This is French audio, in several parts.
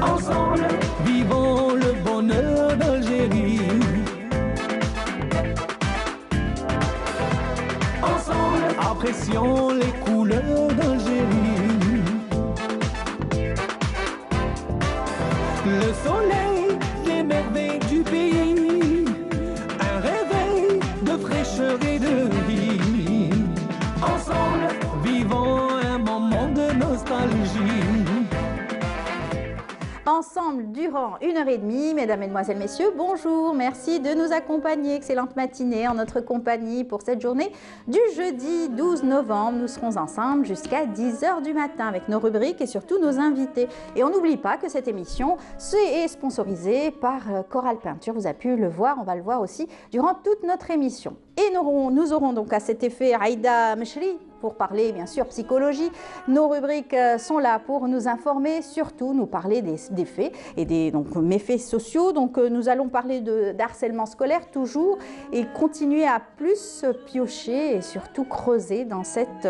Ensemble, vivons le bonheur d'Algérie. Ensemble, apprécions les couleurs d'Algérie. Le soleil, les merveilles du pays, un réveil de fraîcheur et de vie. Ensemble, vivons un moment de nostalgie. Ensemble, durant 1h30, mesdames, mesdemoiselles, messieurs, bonjour, merci de nous accompagner. Excellente matinée en notre compagnie pour cette journée du jeudi 12 novembre. Nous serons ensemble jusqu'à 10h du matin avec nos rubriques et surtout nos invités. Et on n'oublie pas que cette émission est sponsorisée par Coral Peinture. Vous avez pu le voir, on va le voir aussi durant toute notre émission. Et nous aurons donc à cet effet Aïda Mechri pour parler bien sûr psychologie. Nos rubriques sont là pour nous informer, surtout nous parler des faits et des méfaits sociaux. Donc nous allons parler d'harcèlement scolaire toujours et continuer à plus piocher et surtout creuser dans cette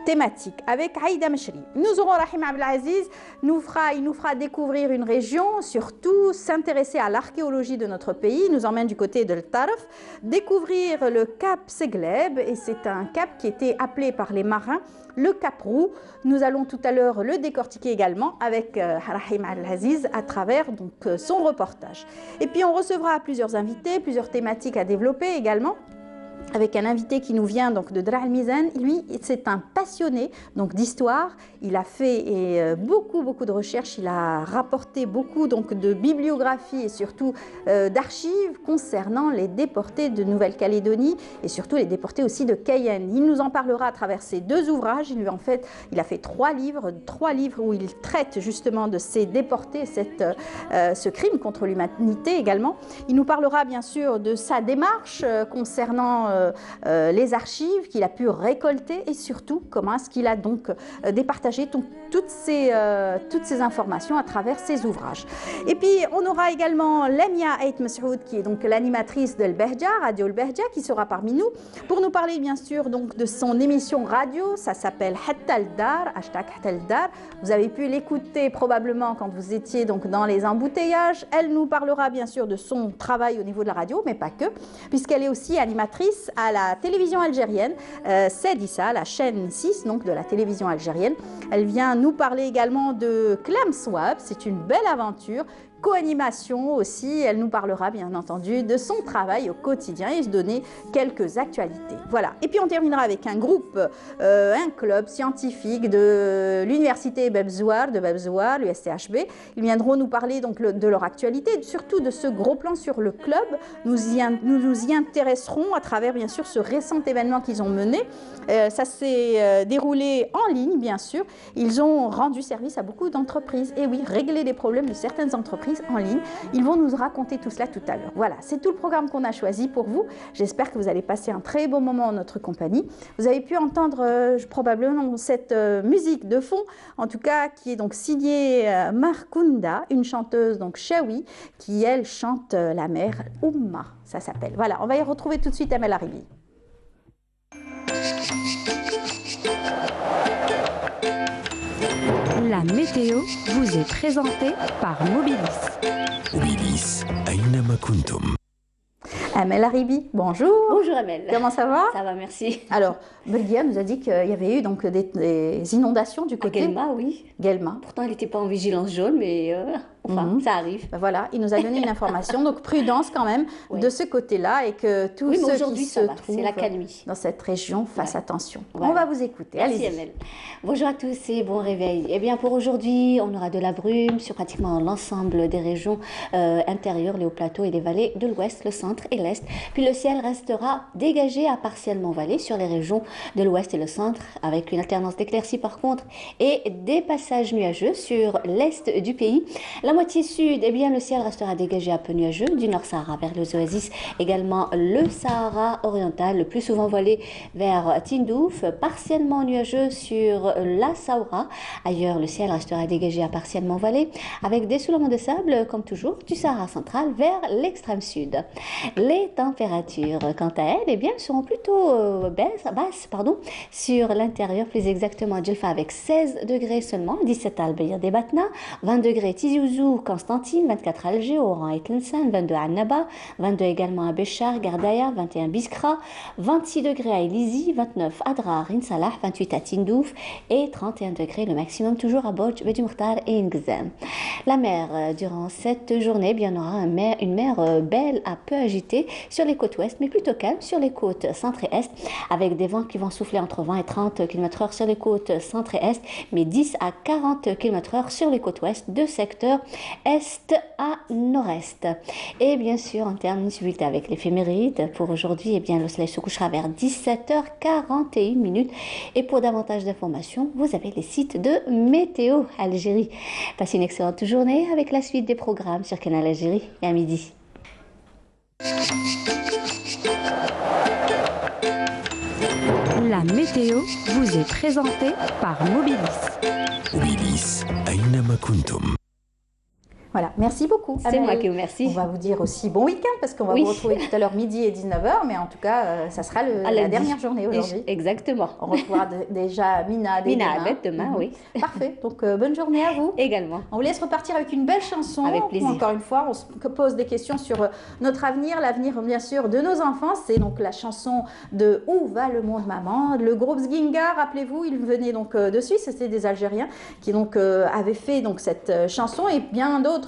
thématique. Avec Aïda Mechri, nous aurons Rahim Abdelaziz, il nous fera découvrir une région, surtout s'intéresser à l'archéologie de notre pays. Il nous emmène du côté de Tarf, découvrir le cap Segleb, et c'est un cap qui était appelé par les marins le cap roux. Nous allons tout à l'heure le décortiquer également avec Rahim Abdelaziz à travers son reportage. Et puis on recevra plusieurs invités, plusieurs thématiques à développer également, avec un invité qui nous vient donc de Dra al-Mizan. Lui, c'est un passionné d'histoire. Il a fait beaucoup de recherches. Il a rapporté beaucoup de bibliographies et surtout d'archives concernant les déportés de Nouvelle-Calédonie et surtout les déportés aussi de Cayenne. Il nous en parlera à travers ces deux ouvrages. Il a fait trois livres où il traite justement de ces déportés, ce crime contre l'humanité également. Il nous parlera bien sûr de sa démarche concernant les archives qu'il a pu récolter et surtout comment est-ce qu'il a départagé toutes ces informations à travers ses ouvrages. Et puis on aura également Lamia Ait Messoud qui est donc l'animatrice de Al-Behja, Radio Al-Behja, qui sera parmi nous pour nous parler bien sûr de son émission radio. Ça s'appelle Hatta al-Dar, #HattaAl-Dar. Vous avez pu l'écouter probablement quand vous étiez dans les embouteillages. Elle nous parlera bien sûr de son travail au niveau de la radio, mais pas que, puisqu'elle est aussi animatrice à la télévision algérienne, Sedissa, la chaîne 6 de la télévision algérienne. Elle vient nous parler également de Clam Swab, c'est une belle aventure. Co-animation aussi, elle nous parlera bien entendu de son travail au quotidien et se donner quelques actualités. Voilà, et puis on terminera avec un groupe, un club scientifique de l'université Bebzouar, l'USTHB. Ils viendront nous parler de leur actualité, surtout de ce gros plan sur le club. Nous nous y intéresserons à travers bien sûr ce récent événement qu'ils ont mené. Ça s'est déroulé en ligne bien sûr. Ils ont rendu service à beaucoup d'entreprises. Et oui, régler les problèmes de certaines entreprises en ligne. Ils vont nous raconter tout cela tout à l'heure. Voilà, c'est tout le programme qu'on a choisi pour vous. J'espère que vous allez passer un très beau moment en notre compagnie. Vous avez pu entendre probablement cette musique de fond, en tout cas qui est signée Markunda, une chanteuse Chaoui, qui elle chante la mère Oumma, ça s'appelle. Voilà, on va y retrouver tout de suite Amel Aribi. La météo vous est présentée par Mobilis. Mobilis, Aynama Kuntum. Amel Aribi, bonjour. Bonjour Amel. Comment ça va? Ça va, merci. Alors, Belgia nous a dit qu'il y avait eu des inondations du côté... À Guelma, oui. Guelma. Pourtant, elle n'était pas en vigilance jaune, mais ça arrive. Ben voilà, il nous a donné une information, donc prudence quand même de ce côté-là et que tous ceux qui se trouvent dans cette région fassent attention. Voilà. On va vous écouter. Merci Amel. Bonjour à tous et bon réveil. Eh bien, pour aujourd'hui, on aura de la brume sur pratiquement l'ensemble des régions intérieures, les hauts plateaux et les vallées de l'ouest, le centre et l'est. Puis le ciel restera dégagé à partiellement voilé sur les régions de l'ouest et le centre, avec une alternance d'éclaircies par contre et des passages nuageux sur l'est du pays. La moitié sud, eh bien, le ciel restera dégagé à peu nuageux, du Nord Sahara vers les oasis, également le Sahara oriental, le plus souvent voilé vers Tindouf, partiellement nuageux sur la Saoura. Ailleurs, le ciel restera dégagé à partiellement voilé, avec des soulèvements de sable, comme toujours, du Sahara central vers l'extrême sud. Les températures, quant à elles, eh bien, seront plutôt basses, sur l'intérieur, plus exactement à Djelfa avec 16 degrés seulement, 17 à Al-Beir des Batna, 20 degrés Tizi Ouzou 22 Constantine, 24 Alger, Oran et Tlemcen, 22 Annaba, 22 également à Béchar, Gardaya, 21 Biskra, 26 degrés à Elizi, 29 à Drar, Insalah, 28 à Tindouf et 31 degrés le maximum toujours à Bodj, Bedi Mokhtar et Ngzam. La mer, durant cette journée, bien, on aura une mer belle à peu agitée sur les côtes ouest, mais plutôt calme sur les côtes centre et est, avec des vents qui vont souffler entre 20 et 30 km/h sur les côtes centre et est, mais 10 à 40 km/h sur les côtes ouest de secteur est à nord-est. Et bien sûr, en termes de visibilité avec l'éphéméride, pour aujourd'hui, eh bien, le soleil se couchera vers 17h41. Et pour davantage d'informations, vous avez les sites de Météo Algérie. Passez une excellente journée avec la suite des programmes sur Canal Algérie et à midi. La météo vous est présentée par Mobilis. Mobilis, أينما كنتم. Voilà, merci beaucoup. C'est moi qui vous remercie. On va vous dire aussi bon week-end parce qu'on va vous retrouver tout à l'heure midi et 19h, mais en tout cas, ça sera la dernière journée aujourd'hui. Exactement. On retrouvera déjà Mina Abed demain, oui. Parfait, donc bonne journée à vous. Également. On vous laisse repartir avec une belle chanson. Avec plaisir. Encore une fois, on se pose des questions sur notre avenir, l'avenir bien sûr de nos enfants. C'est donc la chanson de Où va le monde maman. Le groupe Zginga, rappelez-vous, ils venaient donc de Suisse, c'était des Algériens qui donc avaient fait donc cette chanson et bien d'autres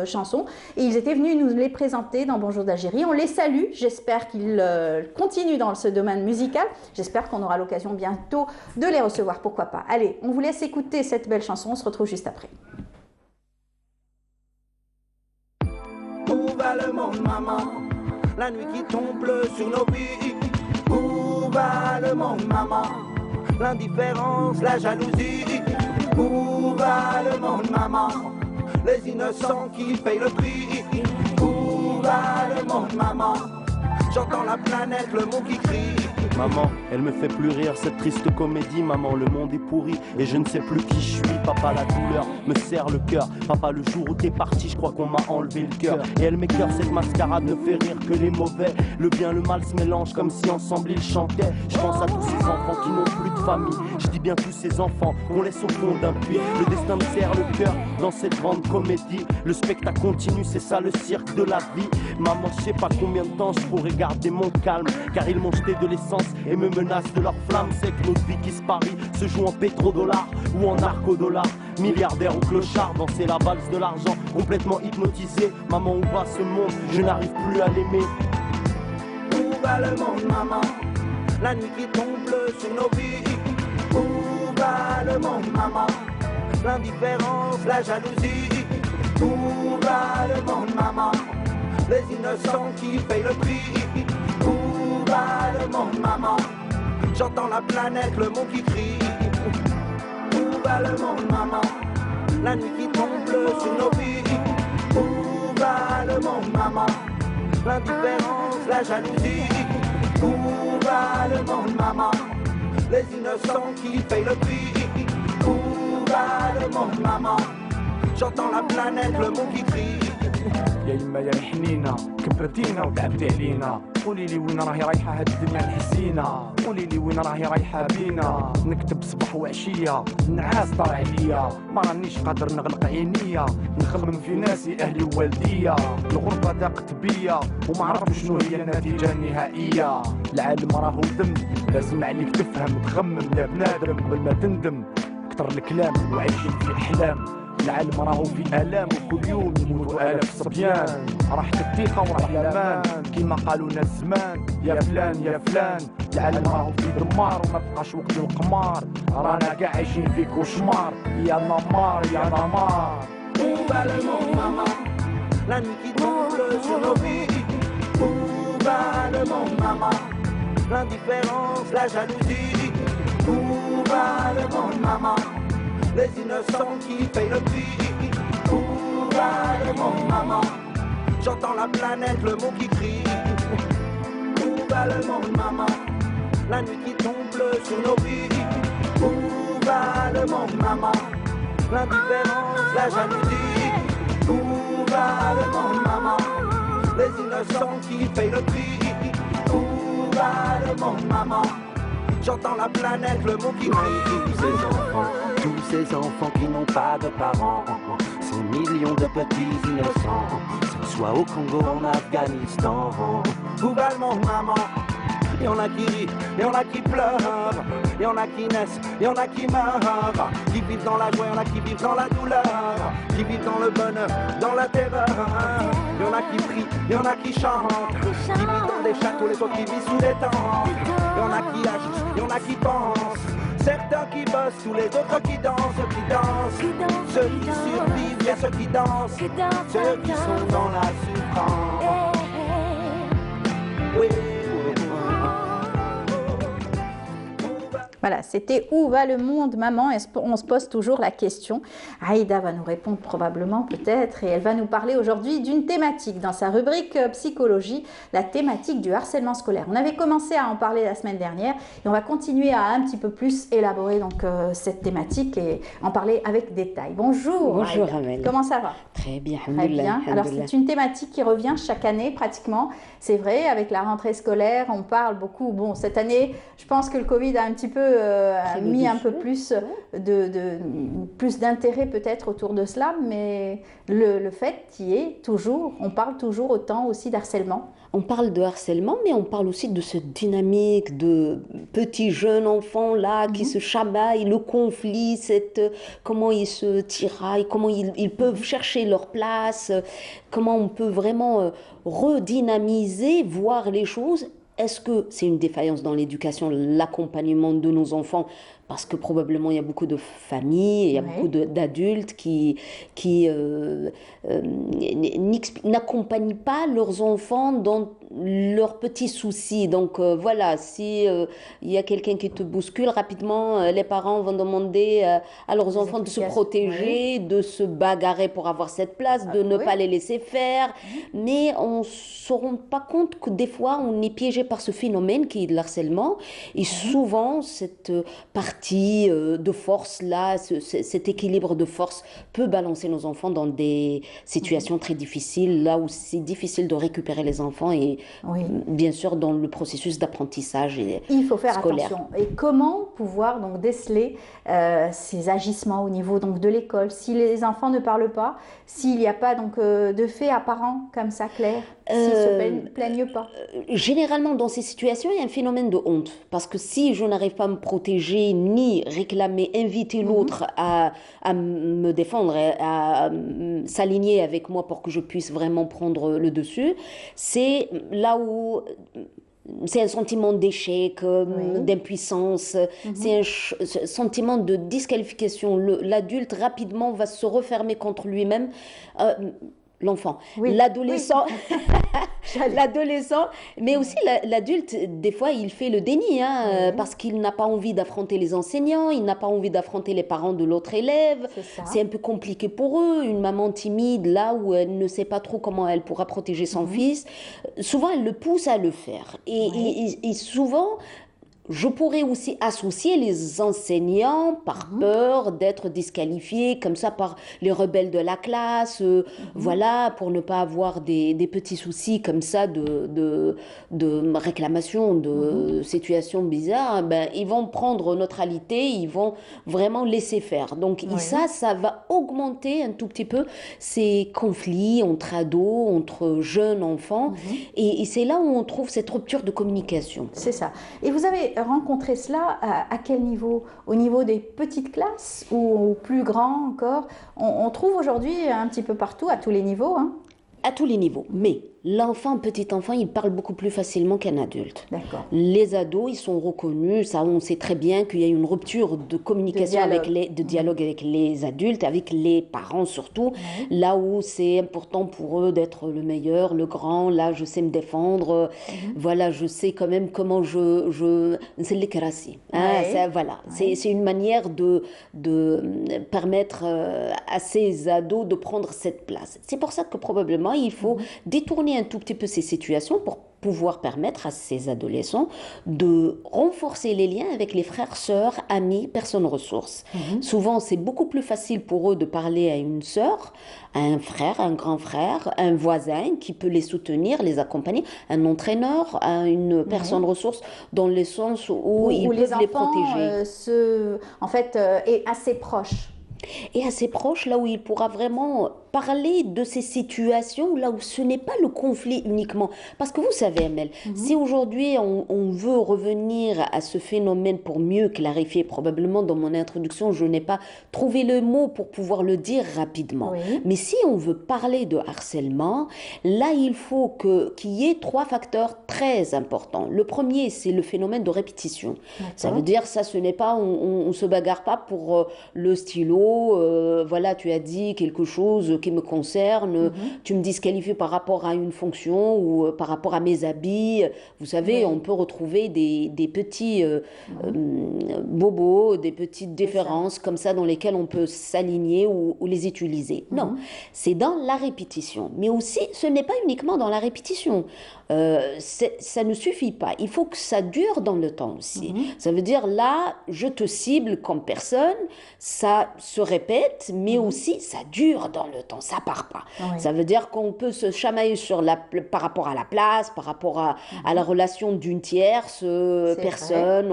chansons, et ils étaient venus nous les présenter dans Bonjour d'Algérie. On les salue, j'espère qu'ils continuent dans ce domaine musical, j'espère qu'on aura l'occasion bientôt de les recevoir, pourquoi pas. Allez, on vous laisse écouter cette belle chanson, on se retrouve juste après. Où va le monde maman, la nuit qui tombe bleu sur nos vies? Où va le monde maman, l'indifférence, la jalousie? Où va le monde maman, les innocents qui payent le prix? Où va le monde maman, j'entends la planète, le mot qui crie. Maman, elle me fait plus rire cette triste comédie. Maman, le monde est pourri et je ne sais plus qui je suis. Papa, la douleur me serre le cœur. Papa, le jour où t'es parti, je crois qu'on m'a enlevé le cœur. Et elle m'écœure, cette mascarade ne fait rire que les mauvais. Le bien, le mal se mélange comme si ensemble ils chantaient. Je pense à tous ces enfants qui n'ont plus de famille. Je dis bien tous ces enfants qu'on laisse au fond d'un puits. Le destin me serre le cœur dans cette grande comédie. Le spectacle continue, c'est ça le cirque de la vie. Maman, je sais pas combien de temps je pourrais garder mon calme, car ils m'ont jeté de l'essence et me menacent de leur flamme. C'est que notre vie qui se parie se joue en pétrodollars ou en narcodollars. Milliardaire ou clochard, danser la valse de l'argent, complètement hypnotisé. Maman, où va ce monde? Je n'arrive plus à l'aimer. Où va le monde maman, la nuit qui tombe bleu sur nos vies? Où va le monde maman, l'indifférence, la jalousie? Où va le monde maman, les innocents qui payent le prix? Où va le monde maman, j'entends la planète, le mot qui crie. Où va le monde maman, la nuit qui tombe bleu sur nos vies? Où va le monde maman, l'indifférence, la jalousie? Où va le monde maman, les innocents qui payent le prix? Où va le monde maman, j'entends la planète, le mot qui crie. يا يما يا الحنينة كبرتينا وتعبتي علينا، قولي لي وين راهي رايحة هاد الدنيا الحزينة، قولي لي وين راهي رايحة بينا. نكتب صباح وعشية النعاس طار عليا، ما رانيش قادر نغلق عينيا، نخمم في ناسي أهلي ووالديا. الغربة ضاقت بيا وما عرف شنو هي النتيجة النهائية. العالم راهو دم، لازم عليك تفهم تخمم يا بنادم قبل ما تندم. كتر الكلام وعايشين في الأحلام، العالم راهو في آلام وكل يوم يموتوا آلاف الصبيان. راحت الثقة وراح الأمان كيما قالوا لنا الزمان، يا فلان يا فلان. العالم راهو في دمار وما بقاش وقت القمار، رانا كاع عايشين في كوشمار. يا نمار يا نمار. Où va le monde maman, la nuit qui tombe sur nos vies? Où va le monde maman, l'indifférence, la jalousie? Où va le monde maman, les innocents qui payent le prix? Où va le monde maman, j'entends la planète, le mot qui crie. Où va le monde maman, la nuit qui tombe bleu sur nos vies? Où va le monde maman, l'indifférence, la jalousie? Où va le monde maman, les innocents qui payent le prix? Où va le monde maman, j'entends la planète, le mot qui crie. Tous ces enfants qui n'ont pas de parents, ces des millions de petits innocents, que ce soit au Congo, en Afghanistan. Où va le monde, maman? Y'en a qui rient, y'en a qui pleurent, y'en a qui naissent, y'en a qui meurent, qui vivent dans la joie, y'en a qui vivent dans la douleur, qui vivent dans le bonheur, dans la terreur. Y'en a qui prient, y'en a qui chantent, qui vivent dans des châteaux, les autres qui vivent sous des tentes. Y'en a qui agissent, y'en a qui pensent, certains qui bossent, tous les autres qui dansent, ceux qui survivent, y'a ceux qui dansent, ceux qui sont dans la souffrance. Oui. Voilà, c'était Où va le monde, maman? On se pose toujours la question. Aïda va nous répondre probablement, peut-être, et elle va nous parler aujourd'hui d'une thématique dans sa rubrique psychologie, la thématique du harcèlement scolaire. On avait commencé à en parler la semaine dernière et on va continuer à un petit peu plus élaborer donc cette thématique et en parler avec détail. Bonjour. Bonjour Aïda. Amel. Comment ça va? Très bien. Très bien. Alors c'est une thématique qui revient chaque année pratiquement. C'est vrai, avec la rentrée scolaire, on parle beaucoup. Bon, cette année, je pense que le Covid a un petit peu mis un peu plus plus d'intérêt peut-être autour de cela, mais le fait y est toujours, on parle toujours autant aussi d'harcèlement. On parle de harcèlement, mais on parle aussi de cette dynamique de petits jeunes enfants là qui se chamaillent, le conflit, comment ils se tiraillent, comment ils peuvent chercher leur place, comment on peut vraiment redynamiser, voir les choses. Est-ce que c'est une défaillance dans l'éducation, l'accompagnement de nos enfants? Parce que probablement il y a beaucoup de familles, il y a beaucoup d'adultes qui n'accompagnent pas leurs enfants dans leurs petits soucis. Donc voilà, si il y a quelqu'un qui te bouscule, rapidement les parents vont demander à leurs enfants de se protéger, de se bagarrer pour avoir cette place, de ne pas les laisser faire. Mais on ne se rend pas compte que des fois on est piégé par ce phénomène qui est le harcèlement. Et souvent cette partie de force là, cet équilibre de force peut balancer nos enfants dans des situations très difficiles, là où c'est difficile de récupérer les enfants et bien sûr dans le processus d'apprentissage et il faut faire scolaire. attention. Et comment pouvoir donc déceler ces agissements au niveau donc de l'école? Si les enfants ne parlent pas, s'il n'y a pas donc de faits apparents comme ça clairs, s'ils ne se plaignent pas. Généralement dans ces situations il y a un phénomène de honte, parce que si je n'arrive pas à me protéger ni réclamer, inviter l'autre à me défendre, à s'aligner avec moi pour que je puisse vraiment prendre le dessus, c'est là où c'est un sentiment d'échec, d'impuissance, c'est un sentiment de disqualification. L'adulte rapidement va se refermer contre lui-même. L'enfant, l'adolescent, l'adolescent, mais aussi l'adulte, des fois il fait le déni, parce qu'il n'a pas envie d'affronter les enseignants, il n'a pas envie d'affronter les parents de l'autre élève, c'est un peu compliqué pour eux, une maman timide là où elle ne sait pas trop comment elle pourra protéger son fils, souvent elle le pousse à le faire, et souvent je pourrais aussi associer les enseignants par peur d'être disqualifiés comme ça par les rebelles de la classe, voilà, pour ne pas avoir des petits soucis comme ça de réclamation, de situations bizarres. Ben, ils vont prendre neutralité, ils vont vraiment laisser faire. Donc ça va augmenter un tout petit peu ces conflits entre ados, entre jeunes enfants, et c'est là où on trouve cette rupture de communication. C'est ça. Et vous avez rencontrer cela à quel niveau? Au niveau des petites classes ou plus grand encore? On trouve aujourd'hui un petit peu partout, à tous les niveaux. À tous les niveaux, mais petit enfant, il parle beaucoup plus facilement qu'un adulte. D'accord. Les ados, ils sont reconnus, ça on sait très bien qu'il y a une rupture de communication, de dialogue avec les adultes, avec les parents surtout, là où c'est important pour eux d'être le meilleur, le grand, là je sais me défendre, voilà, je sais quand même comment c'est l'écrassi. C'est une manière de permettre à ces ados de prendre cette place. C'est pour ça que probablement il faut détourner un tout petit peu ces situations pour pouvoir permettre à ces adolescents de renforcer les liens avec les frères, sœurs, amis, personnes ressources. Souvent, c'est beaucoup plus facile pour eux de parler à une sœur, à un frère, un grand frère, un voisin qui peut les soutenir, les accompagner, un entraîneur, à une personne ressource, dans le sens où ils peuvent les protéger. En fait, est assez proche. et à ses proches, là où il pourra vraiment parler de ces situations, là où ce n'est pas le conflit uniquement. Parce que vous savez, Amel, si aujourd'hui on veut revenir à ce phénomène pour mieux clarifier, probablement dans mon introduction, je n'ai pas trouvé le mot pour pouvoir le dire rapidement. Oui. Mais si on veut parler de harcèlement, là, il faut qu'il y ait 3 facteurs très importants. Le premier, c'est le phénomène de répétition. Ça veut dire, ça, ce n'est pas, on se bagarre pas pour le stylo, voilà, tu as dit quelque chose qui me concerne, tu me disqualifies par rapport à une fonction ou par rapport à mes habits. Vous savez, on peut retrouver des petits bobos, des petites différences comme ça dans lesquelles on peut s'aligner ou les utiliser. Non, c'est dans la répétition. Mais aussi, ce n'est pas uniquement dans la répétition. Ça ne suffit pas. Il faut que ça dure dans le temps aussi. Ça veut dire, là, je te cible comme personne, ça se répète, mais aussi ça dure dans le temps, ça part pas. Ça veut dire qu'on peut se chamailler par rapport à la place, par rapport à la relation d'une tierce personne.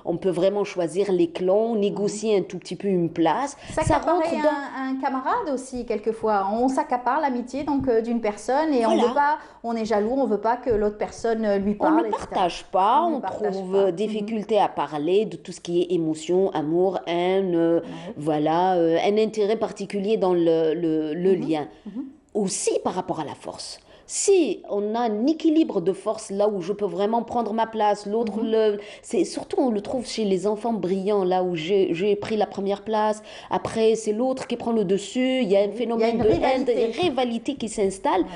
On peut vraiment choisir les clans, négocier un tout petit peu une place. S'accaparer un camarade aussi, quelquefois. On s'accapare l'amitié donc d'une personne et Voilà. on veut pas, on est jaloux, on veut pas que l'autre personne lui parle. On ne partage pas, on trouve difficulté à parler de tout ce qui est émotion, amour, haine, voilà, un intérêt particulier dans le lien. Aussi par rapport à la force. Si on a un équilibre de force là où je peux vraiment prendre ma place, l'autre, c'est surtout on le trouve chez les enfants brillants, là où j'ai pris la première place, après c'est l'autre qui prend le dessus, il y a un phénomène de haine, de rivalité qui s'installe.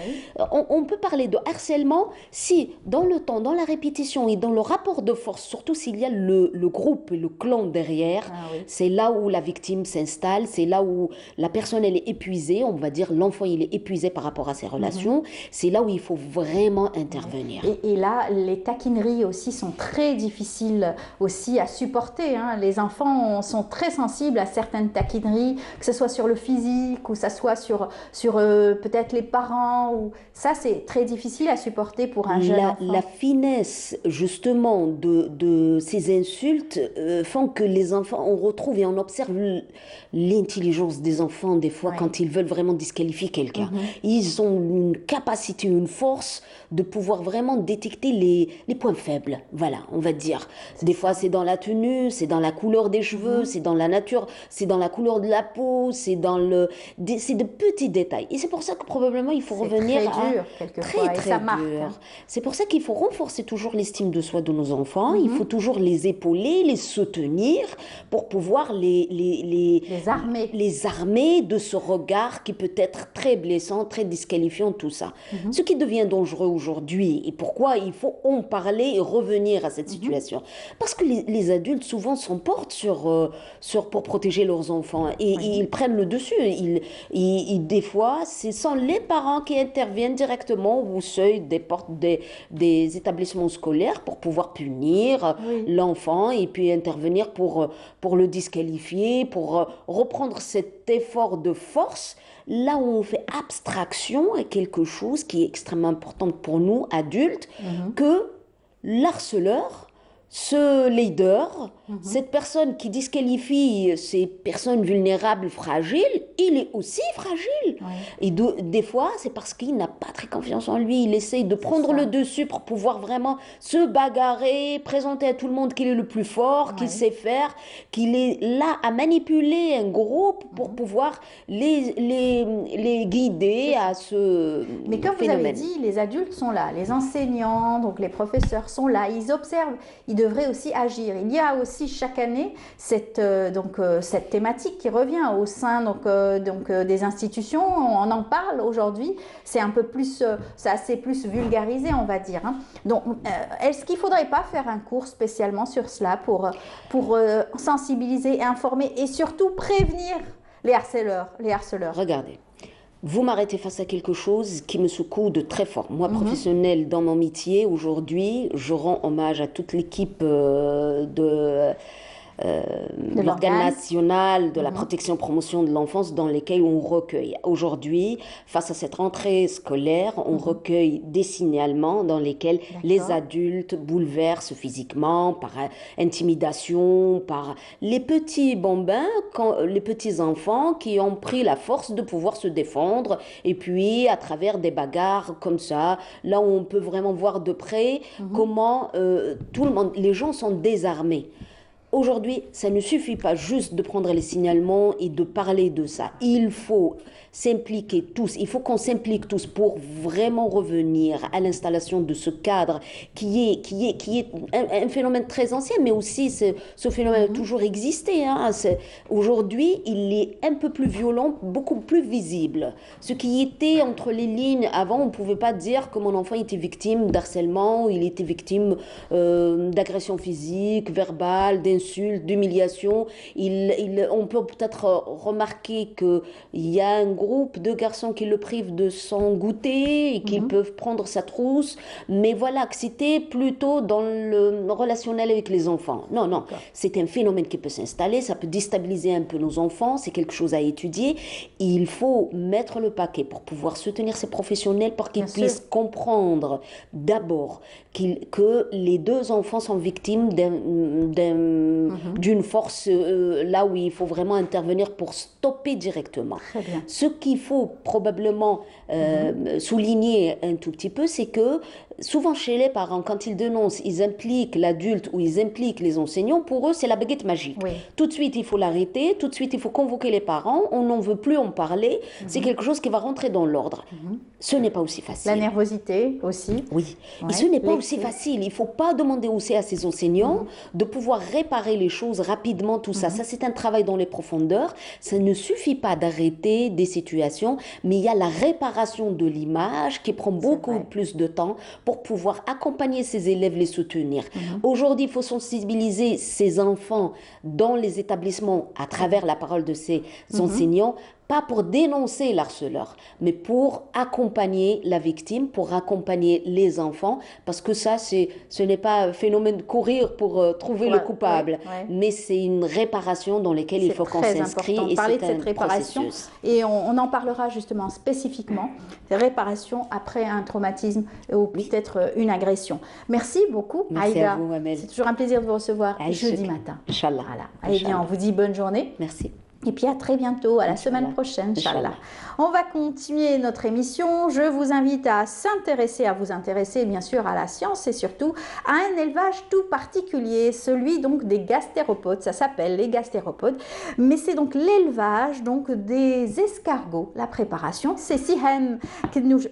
On peut parler de harcèlement si dans le temps, dans la répétition et dans le rapport de force, surtout s'il y a le groupe, le clan derrière, c'est là où la victime s'installe, c'est là où la personne elle est épuisée, on va dire l'enfant il est épuisé par rapport à ses relations, c'est là où il faut vraiment intervenir. Et là, les taquineries aussi sont très difficiles aussi à supporter. Hein. Les enfants sont très sensibles à certaines taquineries, que ce soit sur le physique ou que ce soit sur peut-être les parents. Ou... Ça, c'est très difficile à supporter pour un jeune enfant. La finesse, justement, de ces insultes font que les enfants, on retrouve et on observe l'intelligence des enfants, des fois, quand ils veulent vraiment disqualifier quelqu'un. Ils ont une capacité, une force de pouvoir vraiment détecter les points faibles. Voilà, on va dire. Des fois, c'est dans la tenue, c'est dans la couleur des cheveux, c'est dans la nature, c'est dans la couleur de la peau, c'est de petits détails. Et c'est pour ça que probablement il faut revenir très dur, quelquefois, très et ça marque. dur. C'est pour ça qu'il faut renforcer toujours l'estime de soi de nos enfants. Il faut toujours les épauler, les soutenir pour pouvoir les armer de ce regard qui peut être très blessant, très disqualifiant, tout ça. Ce qui devient dangereux aujourd'hui et pourquoi il faut en parler et revenir à cette situation. Parce que les adultes souvent s'emportent pour protéger leurs enfants et ils prennent le dessus. Des fois, ce sont les parents qui interviennent directement au seuil des portes des établissements scolaires pour pouvoir punir l'enfant et puis intervenir pour le disqualifier, pour reprendre cet effort de force. Là où on fait abstraction à quelque chose qui est extrêmement important pour nous, adultes, que l'harceleur, ce leader, cette personne qui disqualifie ces personnes vulnérables, fragiles, il est aussi fragile. Et des fois, c'est parce qu'il n'a pas très confiance en lui. Il essaye de prendre le dessus pour pouvoir vraiment se bagarrer, présenter à tout le monde qu'il est le plus fort, qu'il sait faire, qu'il est là à manipuler un groupe pour pouvoir les guider à ce Mais comme phénomène. vous avez dit, les adultes sont là, les enseignants, donc les professeurs sont là, ils observent, ils devraient aussi agir. Il y a aussi chaque année cette thématique qui revient au sein des institutions. On en parle aujourd'hui. C'est un peu plus, c'est assez plus vulgarisé, on va dire. Hein. Donc, est-ce qu'il ne faudrait pas faire un cours spécialement sur cela pour sensibiliser, informer et surtout prévenir les harceleurs? Regardez. Vous m'arrêtez face à quelque chose qui me secoue de très fort. Moi, professionnelle dans mon métier, aujourd'hui, je rends hommage à toute l'équipe l'organe national de la protection promotion de l'enfance dans lesquels on recueille. Aujourd'hui, face à cette rentrée scolaire, on recueille des signalements dans lesquels les adultes bouleversent physiquement, par intimidation, par les petits bambins, les petits enfants qui ont pris la force de pouvoir se défendre, et puis à travers des bagarres comme ça, là où on peut vraiment voir de près comment tout le monde, les gens sont désarmés. Aujourd'hui, ça ne suffit pas juste de prendre les signalements et de parler de ça. Il faut s'impliquer tous, il faut qu'on s'implique tous pour vraiment revenir à l'installation de ce cadre qui est un phénomène très ancien, mais aussi ce phénomène a toujours existé. Hein. Aujourd'hui, il est un peu plus violent, beaucoup plus visible. Ce qui était entre les lignes avant, on ne pouvait pas dire que mon enfant était victime d'harcèlement, il était victime d'agression physique, verbale, d'insultes, d'humiliation. On peut peut-être remarquer qu'il y a un groupe de garçons qui le privent de son goûter et qui peuvent prendre sa trousse, mais voilà, que c'était plutôt dans le relationnel avec les enfants. Non, non, c'est un phénomène qui peut s'installer, ça peut déstabiliser un peu nos enfants, c'est quelque chose à étudier. Il faut mettre le paquet pour pouvoir soutenir ces professionnels pour qu'ils puissent comprendre d'abord que les deux enfants sont victimes d'une force là où il faut vraiment intervenir pour stopper directement. Ce qu'il faut probablement souligner un tout petit peu, c'est que souvent chez les parents, quand ils dénoncent, ils impliquent l'adulte ou ils impliquent les enseignants, pour eux c'est la baguette magique. Tout de suite il faut l'arrêter, tout de suite il faut convoquer les parents, on n'en veut plus en parler, c'est quelque chose qui va rentrer dans l'ordre. Ce n'est pas aussi facile. La nervosité aussi. Oui, et ce n'est pas aussi facile. Il ne faut pas demander aussi à ces enseignants de pouvoir réparer les choses rapidement, tout ça. Ça, c'est un travail dans les profondeurs. Ça ne suffit pas d'arrêter des situations, mais il y a la réparation de l'image qui prend beaucoup plus de temps pour pouvoir accompagner ces élèves, les soutenir. Aujourd'hui, il faut sensibiliser ces enfants dans les établissements à travers la parole de ces enseignants, pas pour dénoncer l'harceleur, mais pour accompagner la victime, pour accompagner les enfants, parce que ça, ce n'est pas un phénomène de courir pour trouver le coupable, mais c'est une réparation dans laquelle il faut qu'on s'inscrit. C'est parler de cette réparation, et on en parlera justement spécifiquement, réparation après un traumatisme ou peut-être une agression. Merci beaucoup, Merci Aïda. à vous, Amel. C'est toujours un plaisir de vous recevoir jeudi matin. Inch'Allah. Voilà. Eh bien, on vous dit bonne journée. Merci. Et puis à très bientôt, à la semaine prochaine, Inch'Allah. On va continuer notre émission. Je vous invite à vous intéresser bien sûr à la science et surtout à un élevage tout particulier, celui donc des gastéropodes. Ça s'appelle les gastéropodes, mais c'est donc l'élevage donc des escargots. La préparation, c'est Siham Kednouch,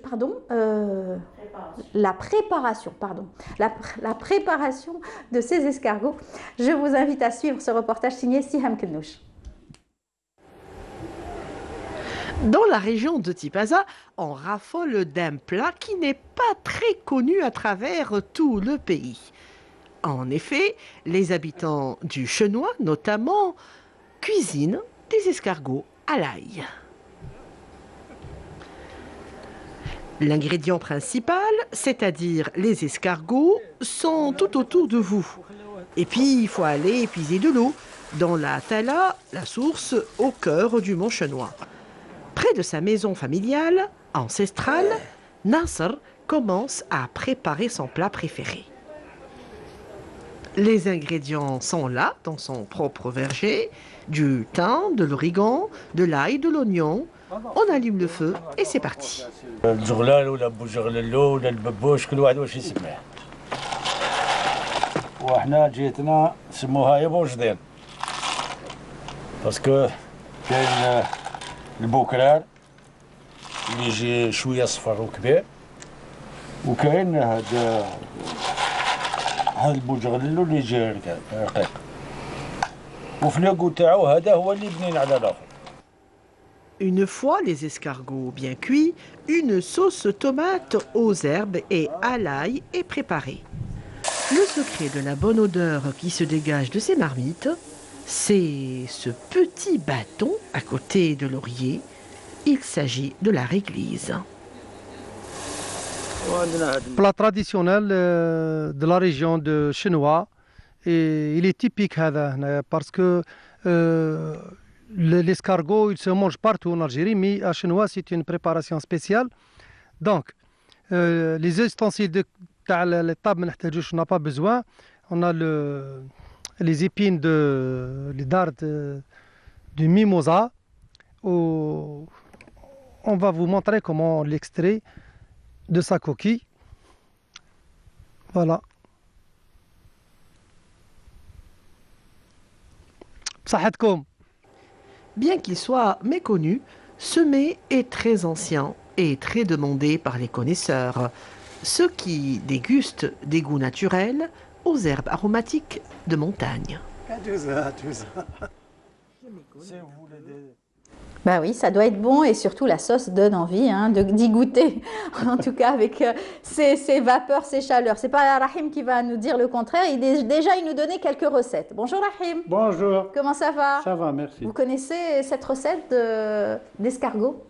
la préparation de ces escargots. Je vous invite à suivre ce reportage signé Siham Kednouch. Dans la région de Tipaza, on raffole d'un plat qui n'est pas très connu à travers tout le pays. En effet, les habitants du Chenois, notamment, cuisinent des escargots à l'ail. L'ingrédient principal, c'est-à-dire les escargots, sont tout autour de vous. Et puis, il faut aller puiser de l'eau dans la Tala, la source au cœur du mont Chenois. Près de sa maison familiale, ancestrale, Nasser commence à préparer son plat préféré. Les ingrédients sont là, dans son propre verger, du thym, de l'origan, de l'ail, de l'oignon. On allume le feu et c'est parti. الجغلال ولا بوجغللو ولا الببوش كل واحد واش يسميه. وحنا جيتنا سموها يا بوجدين. باسكو كاين البوكرار اللي يجي شويه صفر وكبير وكاين هاد البوجغللو اللي يجي رقيق وفلاقو تاعو هذا هو اللي بنين على الاخر. Une fois les escargots bien cuits, une sauce tomate aux herbes et à l'ail est préparée. Le secret de la bonne odeur qui se dégage de ces marmites, c'est ce petit bâton à côté de l'oreiller. Il s'agit de la réglise. Plat traditionnel de la région de Chenois Et il est typique parce que l'escargot, il se mange partout en Algérie, mais à Chenois, c'est une préparation spéciale. Donc, les ustensiles de la table, on n'a pas besoin. On a les épines les dards du mimosa. On va vous montrer comment on l'extrait de sa coquille. Voilà. Bien qu'il soit méconnu, ce mets est très ancien et très demandé par les connaisseurs, ceux qui dégustent des goûts naturels aux herbes aromatiques de montagne. Bah oui, ça doit être bon et surtout la sauce donne envie d'y goûter. En tout cas, avec ces vapeurs, ces chaleurs. C'est pas Rahim qui va nous dire le contraire. Il nous donnait quelques recettes. Bonjour Rahim. Bonjour. Comment ça va? Ça va, merci. Vous connaissez cette recette d'escargot?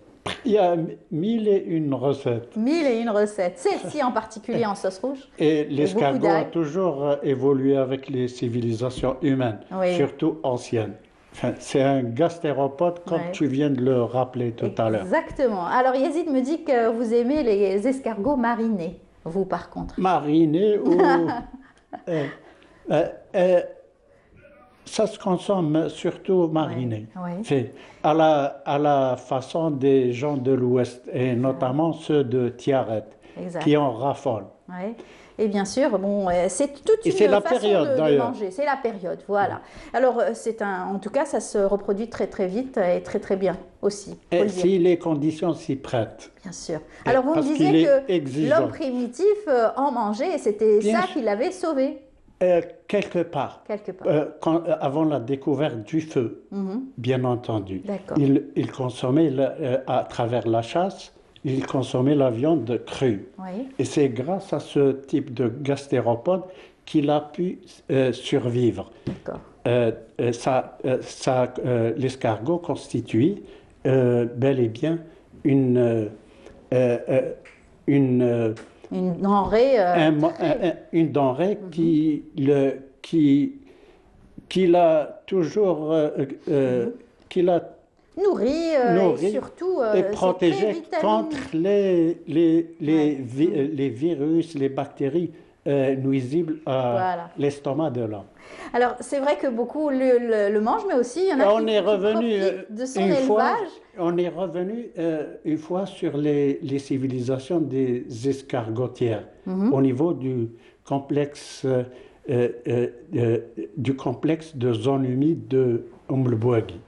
Il y a 1001 recettes. 1001 recettes. Celle-ci en particulier en sauce rouge. Et l'escargot a toujours évolué avec les civilisations humaines, surtout anciennes. Enfin, c'est un gastéropode, comme tu viens de le rappeler tout à l'heure. Exactement. Alors, Yazid me dit que vous aimez les escargots marinés, vous par contre. Marinés ou... ça se consomme surtout mariné. Fait à la façon des gens de l'Ouest, et notamment ceux de Tiaret, qui en raffolent. Et bien sûr, bon, c'est toute une façon de manger. C'est la période, voilà. Alors, en tout cas, ça se reproduit très très vite et très très bien aussi. Et si les conditions s'y prêtent. Bien sûr. Alors, vous me disiez que l'homme primitif en mangeait et c'était ça qui l'avait sauvé. Quelque part. Avant la découverte du feu, bien entendu. Il consommait, à travers la chasse, il consommait la viande crue. Et c'est grâce à ce type de gastéropode qu'il a pu survivre. L'escargot constitue bel et bien une denrée qui l'a toujours nourri et surtout et protégé contre les virus, les bactéries nuisibles à l'estomac de l'homme. Alors, c'est vrai que beaucoup le mangent, mais aussi il y en a qui profitent de son élevage. On est revenu une fois sur les civilisations des escargotières au niveau du complexe de zone humide de Bouagui,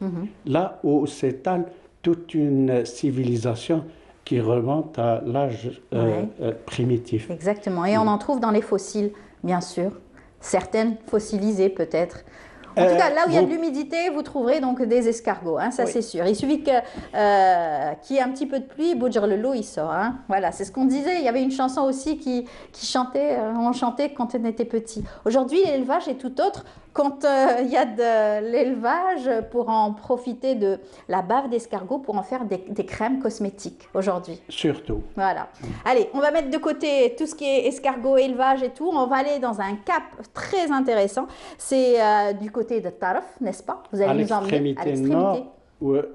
là où s'étale toute une civilisation qui remonte à l'âge primitif. Exactement, et on en trouve dans les fossiles, bien sûr, certaines fossilisées peut-être. En tout cas, là où il y a de l'humidité, vous trouverez donc des escargots, ça c'est sûr. Il suffit qu'il y ait un petit peu de pluie, Boudjar le lot, il sort. Voilà, c'est ce qu'on disait. Il y avait une chanson aussi qui chantait, on chantait quand on était petit. Aujourd'hui, l'élevage est tout autre. Quand il y a de l'élevage, pour en profiter de la bave d'escargot, pour en faire des crèmes cosmétiques aujourd'hui. Surtout. Voilà. Allez, on va mettre de côté tout ce qui est escargot, élevage et tout. On va aller dans un cap très intéressant. C'est du côté de Tarf, n'est-ce pas? Vous allez nous emmener à l'extrémité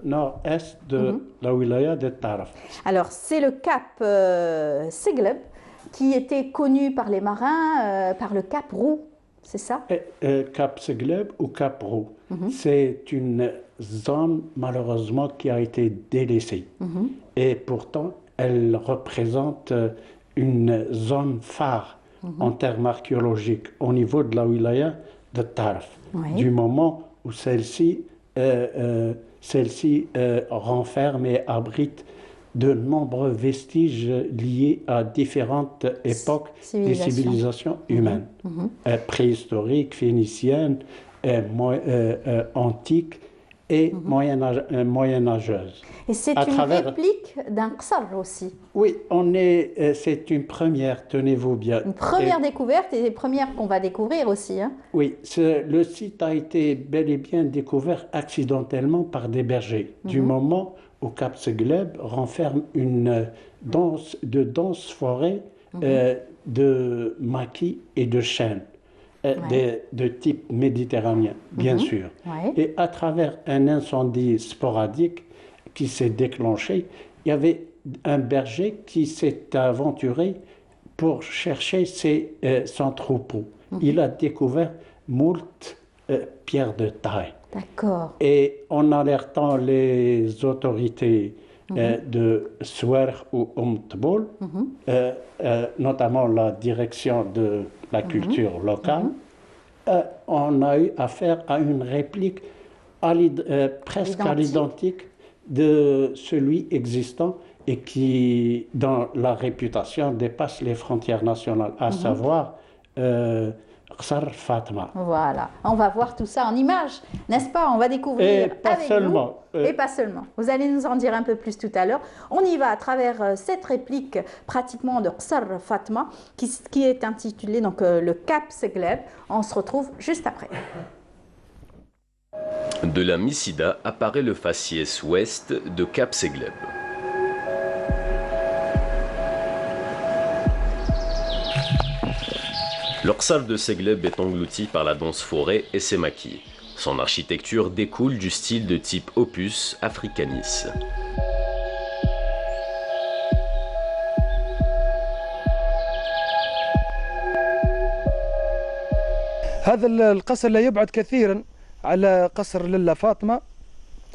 nord-est de la wilaya de Tarf. Alors, c'est le cap Segleb, qui était connu par les marins par le cap Roux. C'est ça? Cap Segleb ou Cap Roux. C'est une zone, malheureusement, qui a été délaissée. Et pourtant, elle représente une zone phare en termes archéologiques au niveau de la wilaya de Tarf. Du moment où celle-ci renferme et abrite de nombreux vestiges liés à différentes époques des civilisations humaines, préhistoriques, phéniciennes, antiques et moyenâgeuses. Et c'est une réplique d'un qsar aussi. Oui, c'est une première, tenez-vous bien. Une première découverte et une première qu'on va découvrir aussi. Oui, le site a été bel et bien découvert accidentellement par des bergers, du moment où Cap Segleb renferme une dense forêt de maquis et de chênes. de type méditerranéen, bien sûr. Ouais. Et à travers un incendie sporadique qui s'est déclenché, il y avait un berger qui s'est aventuré pour chercher son troupeau. Il a découvert moult pierres de taille. D'accord. Et en alertant les autorités de Souer ou Tboul, notamment la direction de la culture locale, on a eu affaire à une réplique presque à l'identique de celui existant et qui, dans la réputation, dépasse les frontières nationales, à savoir Qsar Fatma. Voilà, on va voir tout ça en images, n'est-ce pas? On va découvrir avec seulement, vous. Et pas seulement. Vous allez nous en dire un peu plus tout à l'heure. On y va à travers cette réplique pratiquement de Qsar Fatma qui est intitulée donc, le Cap Segleb. On se retrouve juste après. De la Missida apparaît le faciès ouest de Cap Segleb. Le Qsar de Segleb est englouti par la dense forêt et ses maquis. Son architecture découle du style de type opus africanis. هذا القصر لا يبعد كثيرا على قصر للا فاطمة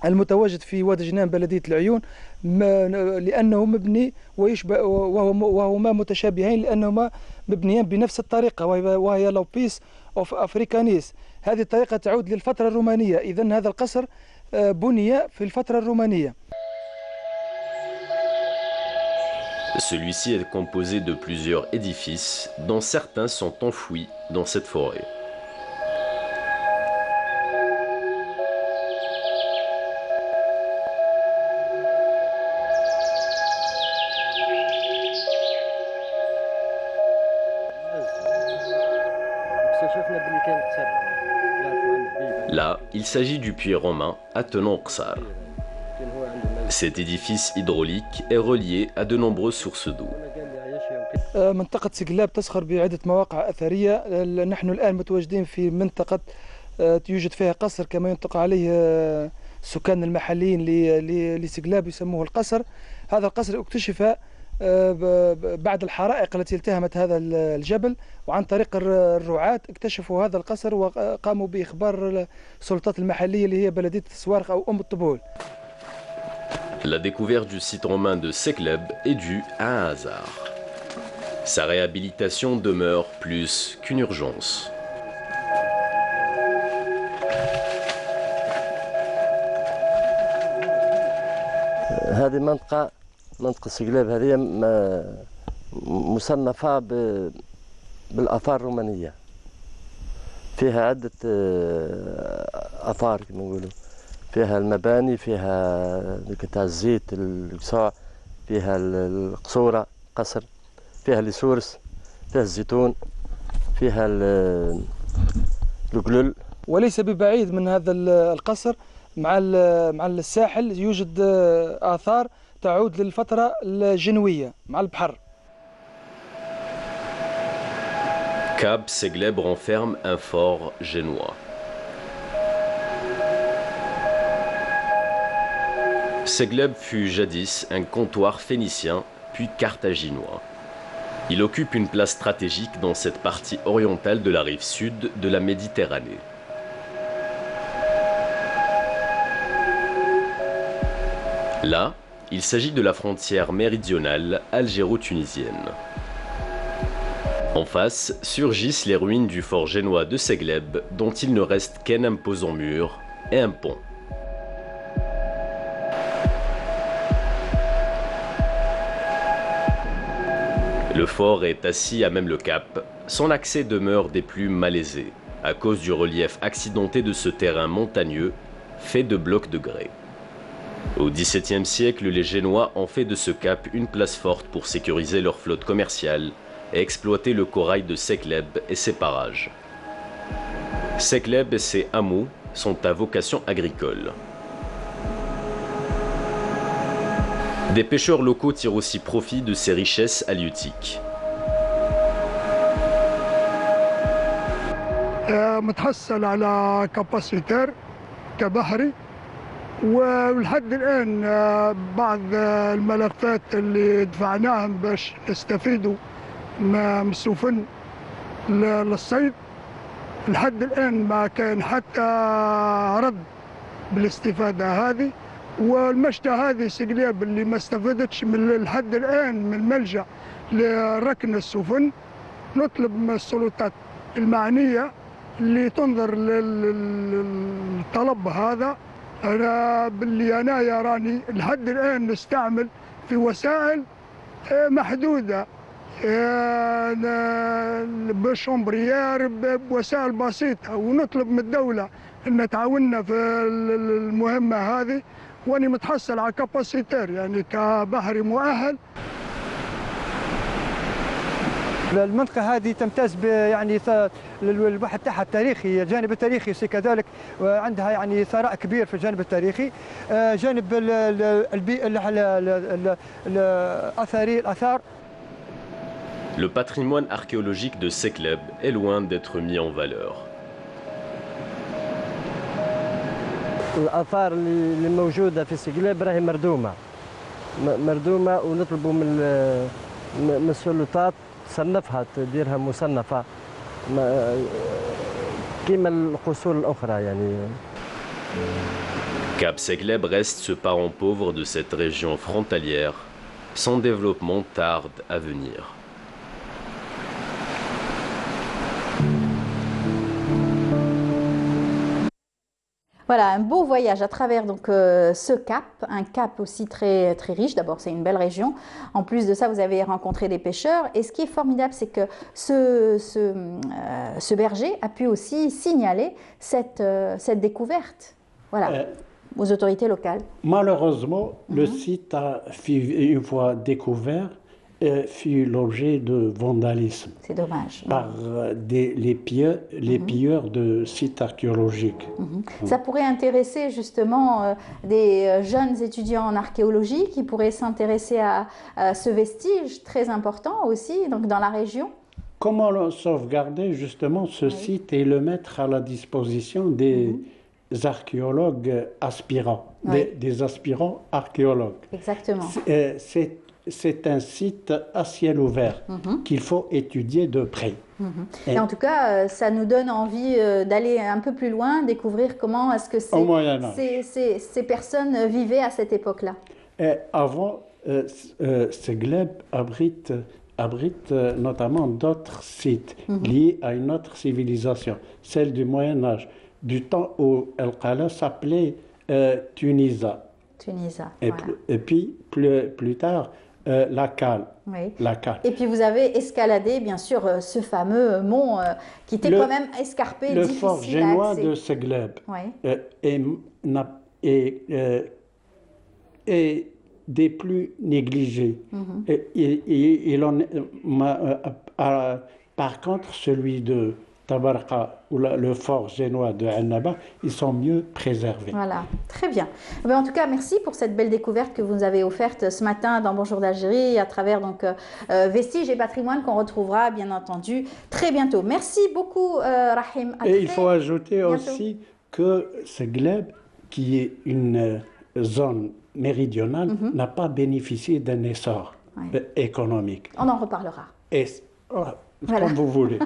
المتواجد في وادي جنان بلدية العيون لأنه مبني ويشبه وهما متشابهين لأنهما مبنيان بنفس الطريقة وهي لوبيس أوف أفريكانيس. هذه الطريقة تعود للفترة الرومانية. إذن هذا القصر بني في الفترة الرومانية. Celui-ci est composé de plusieurs édifices, dont certains sont enfouis dans cette forêt. Là, il s'agit du puits romain attenant Qsar. Cet édifice hydraulique est relié à de nombreuses sources d'eau. منطقة سقلاب تزخر بعدة مواقع أثرية. نحن الآن متواجدين في منطقة يوجد فيها قصر كما ينطق عليه السكان المحليين لسقلاب يسموه القصر. هذا القصر اكتشف بعد الحرائق التي التهمت هذا الجبل، وعن طريق الرعاة اكتشفوا هذا القصر وقاموا بإخبار السلطات المحلية اللي هي بلدية السوارخ أو طبول. La découverte du site romain de Segleb est due à un hasard. Sa réhabilitation demeure plus qu'une urgence. هذه منطقة سقلاب هذه مصنفة بالآثار الرومانية. فيها عدة آثار كما نقولوا. فيها المباني، فيها قطع الزيت، القصاع، فيها القصورة، قصر، فيها السورس، فيها الزيتون، فيها القلل. وليس ببعيد من هذا القصر مع الساحل يوجد آثار تعود للفترة الجنوية مع البحر. Cap Segleb renferme un fort génois. Segleb fut jadis un comptoir phénicien, puis carthaginois. Il occupe une place stratégique dans cette partie orientale de la rive sud de la Méditerranée. Là, il s'agit de la frontière méridionale algéro-tunisienne. En face, surgissent les ruines du fort génois de Segleb, dont il ne reste qu'un imposant mur et un pont. Le fort est assis à même le cap. Son accès demeure des plus malaisés, à cause du relief accidenté de ce terrain montagneux, fait de blocs de grès. Au XVIIe siècle, les Génois ont fait de ce cap une place forte pour sécuriser leur flotte commerciale et exploiter le corail de Segleb et ses parages. Segleb et ses hameaux sont à vocation agricole. Des pêcheurs locaux tirent aussi profit de ces richesses halieutiques. متحصل على كاباسيتر كبحري، ولحد الآن بعض الملفات اللي دفعناهم باش نستفيدوا من السفن للصيد، لحد الآن ما كان حتى رد بالاستفادة هذه. والمشتى هذه سقلاب اللي ما استفادتش من لحد الآن من الملجأ لركن السفن، نطلب من السلطات المعنية اللي تنظر للطلب هذا. أنا باللي أنا راني لحد الآن نستعمل في وسائل محدودة، بشومبريير، بوسائل بسيطة، ونطلب من الدولة أن تعاوننا في المهمة هذه. وأني متحصل على كاباسيتير يعني كبحري مؤهل. المنطقة هذه تمتاز يعني الواحد تاعها التاريخي، الجانب التاريخي كذلك، وعندها يعني ثراء كبير في الجانب التاريخي، جانب الآثار. Le patrimoine archéologique de Sekleb est loin d'être mis en valeur. الآثار اللي موجودة في سقلاب راهي مردومة ونطلبوا من السلطات تصنفها، تديرها مصنفة كيما القصور الأخرى يعني. Cap Sekleb reste ce parent pauvre de cette région frontalière. Son développement tarde à venir. Voilà, un beau voyage à travers donc ce cap, un cap aussi très, très riche. D'abord, c'est une belle région. En plus de ça, vous avez rencontré des pêcheurs. Et ce qui est formidable, c'est que ce berger a pu aussi signaler cette découverte, voilà, aux autorités locales. Malheureusement, le site a, une fois découvert, fut l'objet de vandalisme. C'est dommage. Par les pilleurs de sites archéologiques. Ça pourrait intéresser justement des jeunes étudiants en archéologie qui pourraient s'intéresser à ce vestige très important aussi donc dans la région. Comment sauvegarder justement ce site et le mettre à la disposition des archéologues aspirants, des aspirants archéologues. Exactement. C'est un site à ciel ouvert qu'il faut étudier de près. Et en tout cas, ça nous donne envie d'aller un peu plus loin, découvrir comment est-ce que ces personnes vivaient à cette époque-là. Avant, Sekleb abrite notamment d'autres sites liés à une autre civilisation, celle du Moyen-Âge, du temps où El-Qala s'appelait Tunisa. Tunisa. Et puis, plus tard, la Cale. Oui. La Cale. Et puis vous avez escaladé, bien sûr, ce fameux mont qui était quand même escarpé, le difficile fort génois de Sekleb est des plus négligés. Par contre, celui de Tabarqa ou le fort génois de Annaba, ils sont mieux préservés. Voilà, très bien. En tout cas, merci pour cette belle découverte que vous nous avez offerte ce matin dans Bonjour d'Algérie à travers donc Vestiges et patrimoine qu'on retrouvera bien entendu très bientôt. Merci beaucoup Rahim. Et il faut ajouter aussi que Sekleb, qui est une zone méridionale, n'a pas bénéficié d'un essor économique. On en reparlera. Voilà. Comme vous voulez.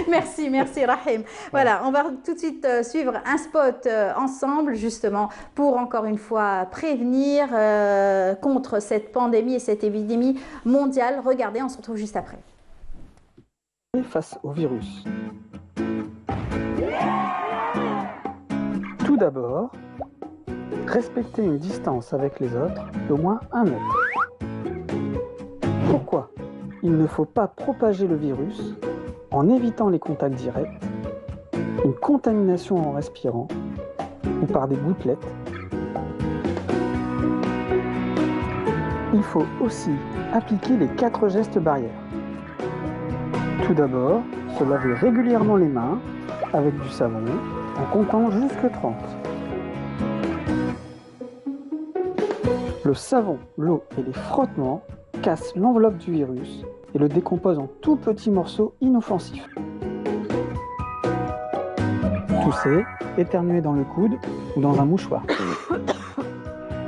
Merci Rahim. Voilà, on va tout de suite suivre un spot ensemble justement pour encore une fois prévenir contre cette pandémie et cette épidémie mondiale. Regardez, on se retrouve juste après. Face au virus. Tout d'abord, respecter une distance avec les autres d'au moins 1 mètre. Pourquoi ? Il ne faut pas propager le virus en évitant les contacts directs, une contamination en respirant ou par des gouttelettes. Il faut aussi appliquer les 4 gestes barrières. Tout d'abord, se laver régulièrement les mains avec du savon en comptant jusque 30. Le savon, l'eau et les frottements cassent l'enveloppe du virus et le décompose en tout petits morceaux inoffensifs. Tousser, éternuer dans le coude ou dans un mouchoir.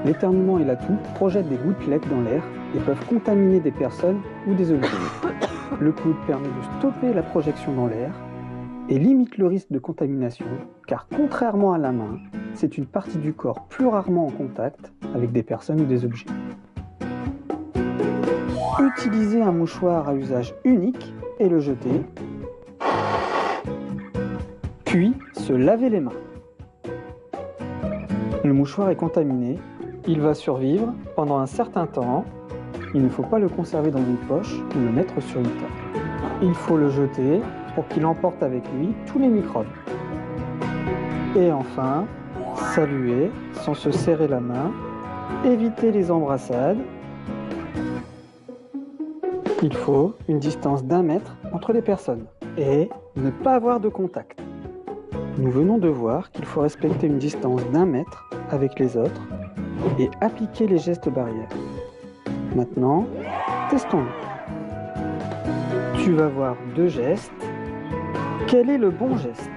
L'éternuement et la toux projettent des gouttelettes dans l'air et peuvent contaminer des personnes ou des objets. Le coude permet de stopper la projection dans l'air et limite le risque de contamination, car contrairement à la main, c'est une partie du corps plus rarement en contact avec des personnes ou des objets. Utiliser un mouchoir à usage unique et le jeter, puis se laver les mains. Le mouchoir est contaminé, il va survivre pendant un certain temps, il ne faut pas le conserver dans une poche ou le mettre sur une table. Il faut le jeter pour qu'il emporte avec lui tous les microbes. Et enfin, saluer sans se serrer la main, éviter les embrassades. Il faut une distance d'1 mètre entre les personnes et ne pas avoir de contact. Nous venons de voir qu'il faut respecter une distance d'1 mètre avec les autres et appliquer les gestes barrières. Maintenant, testons-le. Tu vas voir 2 gestes. Quel est le bon geste ?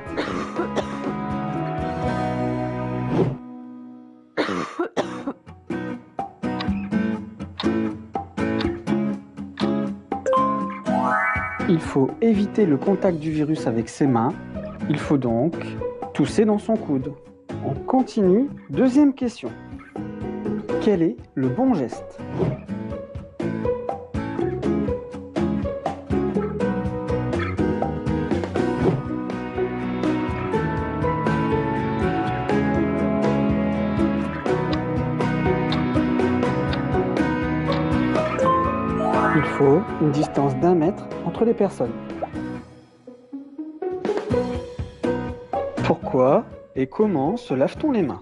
Il faut éviter le contact du virus avec ses mains. Il faut donc tousser dans son coude. On continue. 2e question. Quel est le bon geste ? Il faut une distance d'1 mètre entre les personnes. Pourquoi et comment se lave-t-on les mains ?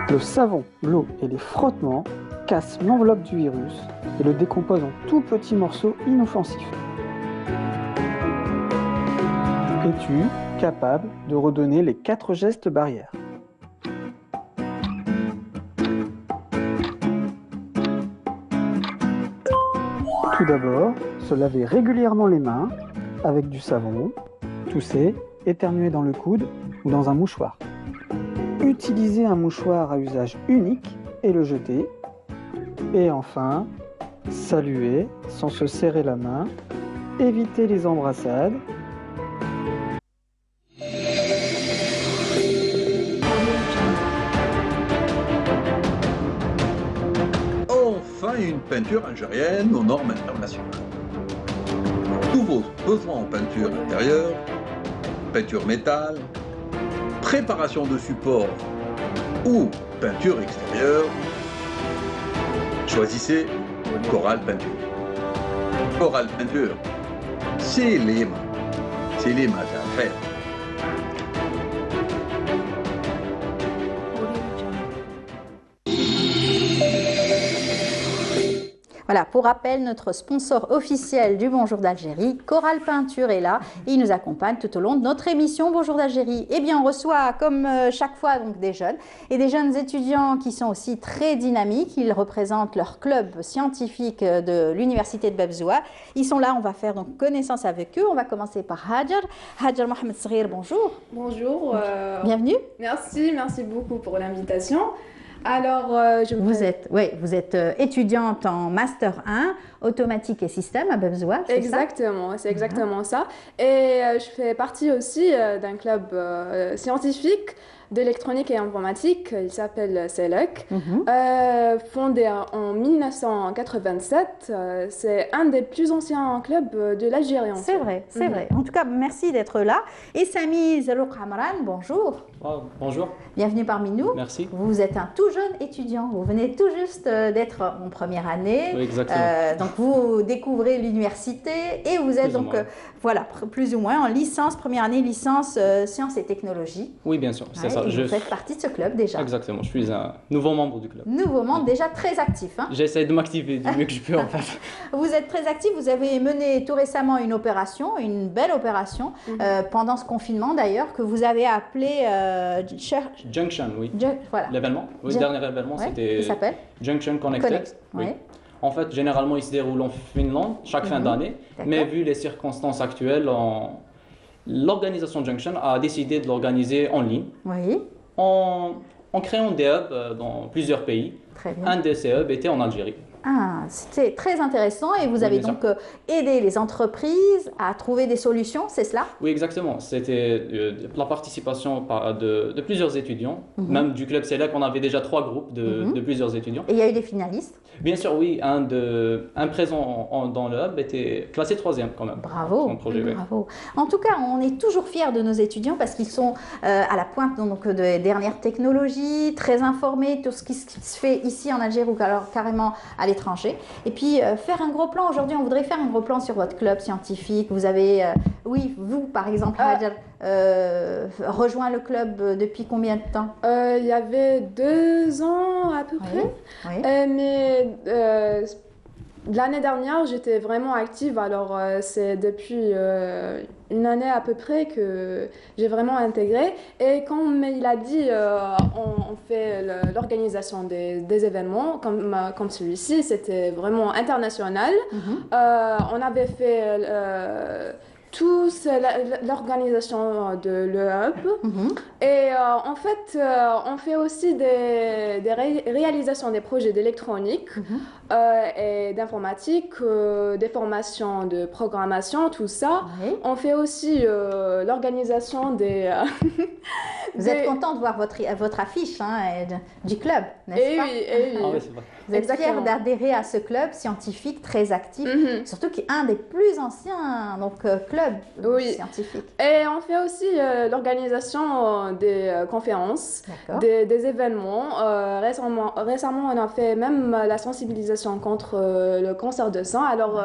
Le savon, l'eau et les frottements cassent l'enveloppe du virus et le décomposent en tout petits morceaux inoffensifs. Es-tu capable de redonner les 4 gestes barrières ? Tout d'abord, se laver régulièrement les mains avec du savon, tousser, éternuer dans le coude ou dans un mouchoir. Utiliser un mouchoir à usage unique et le jeter. Et enfin, saluer sans se serrer la main, éviter les embrassades. Enfin, une peinture algérienne aux normes internationales. Tous vos besoins en peinture intérieure, peinture métal, préparation de support ou peinture extérieure, choisissez Coral Peinture. Coral Peinture, c'est les mains à faire. Voilà, pour rappel, notre sponsor officiel du Bonjour d'Algérie, Coral Peinture est là et il nous accompagne tout au long de notre émission Bonjour d'Algérie. Eh bien, on reçoit comme chaque fois donc des jeunes et des jeunes étudiants qui sont aussi très dynamiques. Ils représentent leur club scientifique de l'université de Bebzoua. Ils sont là, on va faire donc connaissance avec eux. On va commencer par Hajar. Hajar Mohamed Sghir, bonjour. Bonjour. Bienvenue. Merci beaucoup pour l'invitation. Alors, vous êtes étudiante en Master 1, automatique et système à Bebzoua, c'est exactement, c'est exactement ça. Et je fais partie aussi d'un club scientifique d'électronique et informatique, il s'appelle CELEC, fondé en 1987. C'est un des plus anciens clubs de l'Algérie. C'est vrai, c'est vrai. En tout cas, merci d'être là. Et Sami Zerouk Hamran, bonjour. Oh, bonjour. Bienvenue parmi nous. Merci. Vous êtes un tout jeune étudiant. Vous venez tout juste d'être en première année. Oui, exactement. Donc vous découvrez l'université et vous êtes donc voilà, plus ou moins en licence, première année, licence sciences et technologies. Oui, bien sûr, c'est ça. Vous faites partie de ce club déjà. Exactement, je suis un nouveau membre du club. Nouveau membre, déjà très actif. Hein. J'essaie de m'activer du mieux que je peux en fait. Vous êtes très actif, vous avez mené tout récemment une opération, une belle opération, pendant ce confinement d'ailleurs, que vous avez appelé Junction, oui. Voilà. L'événement, oui, le dernier événement, c'était qui s'appelle Junction Connected. Oui. En fait, généralement, il se déroule en Finlande chaque fin d'année, mais vu les circonstances actuelles, l'organisation Junction a décidé de l'organiser en ligne, en créant des hubs dans plusieurs pays. Très bien. Un de ces hubs était en Algérie. Ah, c'était très intéressant et vous avez donc aidé les entreprises à trouver des solutions, c'est cela? Oui, exactement. C'était la participation de plusieurs étudiants, même du club Selec, on avait déjà 3 groupes de plusieurs étudiants. Et il y a eu des finalistes? Bien sûr, oui. Un présent dans le hub était classé 3e quand même. Bravo, bravo. En tout cas, on est toujours fiers de nos étudiants parce qu'ils sont à la pointe donc, des dernières technologies, très informés, tout ce qui se fait ici en Algérie ou alors carrément à l'étranger. Et puis, faire un gros plan. Aujourd'hui, on voudrait faire un gros plan sur votre club scientifique. Vous avez, oui, vous par exemple, Hajar, rejoint le club depuis combien de temps? Il y avait 2 ans à peu près. Mais l'année dernière, j'étais vraiment active. Alors, c'est depuis une année à peu près que j'ai vraiment intégré. Et comme il a dit, on fait l'organisation des événements comme celui-ci. C'était vraiment international. On avait fait toute l'organisation de l'Hub. Et en fait, on fait aussi des réalisations des projets d'électronique et d'informatique, des formations de programmation, tout ça. On fait aussi l'organisation des... Vous êtes content de voir votre affiche du club, n'est-ce pas? Oui. Vous êtes fiers d'adhérer à ce club scientifique très actif, surtout qui est un des plus anciens clubs scientifiques. Et on fait aussi l'organisation des conférences, des événements. Récemment, on a fait même la sensibilisation contre le cancer de sein. Alors,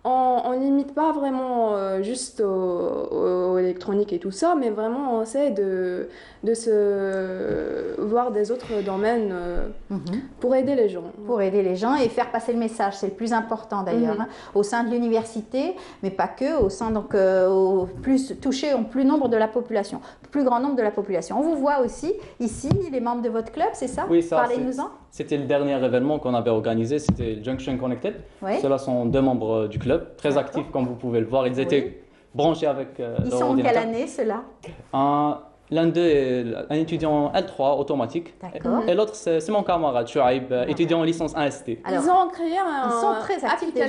on limite pas vraiment juste au électronique et tout ça, mais vraiment on essaie de se voir des autres domaines pour aider les gens. Pour aider les gens et faire passer le message, c'est le plus important d'ailleurs, au sein de l'université, mais pas que, au sein donc toucher au plus nombre de la population, plus grand nombre de la population. On vous voit aussi ici, les membres de votre club, c'est ça? Oui, ça. Parlez-nous-en. C'était le dernier événement qu'on avait organisé, c'était Junction Connected. Ceux-là sont 2 membres du club, très actifs comme vous pouvez le voir. Ils étaient branchés avec Ils sont en quelle année ceux-là? L'un d'eux est un étudiant L3 automatique. Et l'autre, c'est mon camarade, Chouaib, étudiant en licence 1ST. Alors, ils ont créé une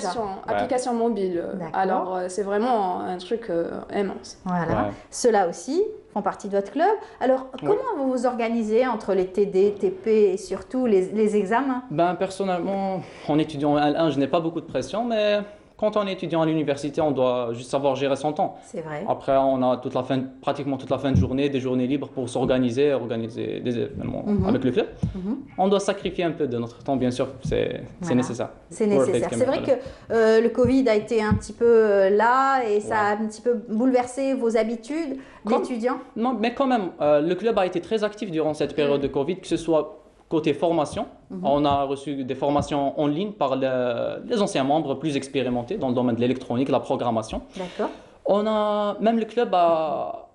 application mobile. Alors, c'est vraiment un truc immense. Voilà. Ceux-là aussi font partie de votre club. Alors, comment vous vous organisez entre les TD, TP et surtout les examens? Personnellement, en étudiant en L1, je n'ai pas beaucoup de pression, mais quand on est étudiant à l'université, on doit juste savoir gérer son temps. C'est vrai. Après, on a pratiquement toute la fin de journée, des journées libres pour s'organiser, organiser des événements avec le club. On doit sacrifier un peu de notre temps, bien sûr, c'est nécessaire. C'est nécessaire. C'est vrai que le Covid a été un petit peu là et ça a un petit peu bouleversé vos habitudes d'étudiants. Non, mais quand même, le club a été très actif durant cette période de Covid, que ce soit côté formation, on a reçu des formations en ligne par les anciens membres plus expérimentés dans le domaine de l'électronique, la programmation. Même le club a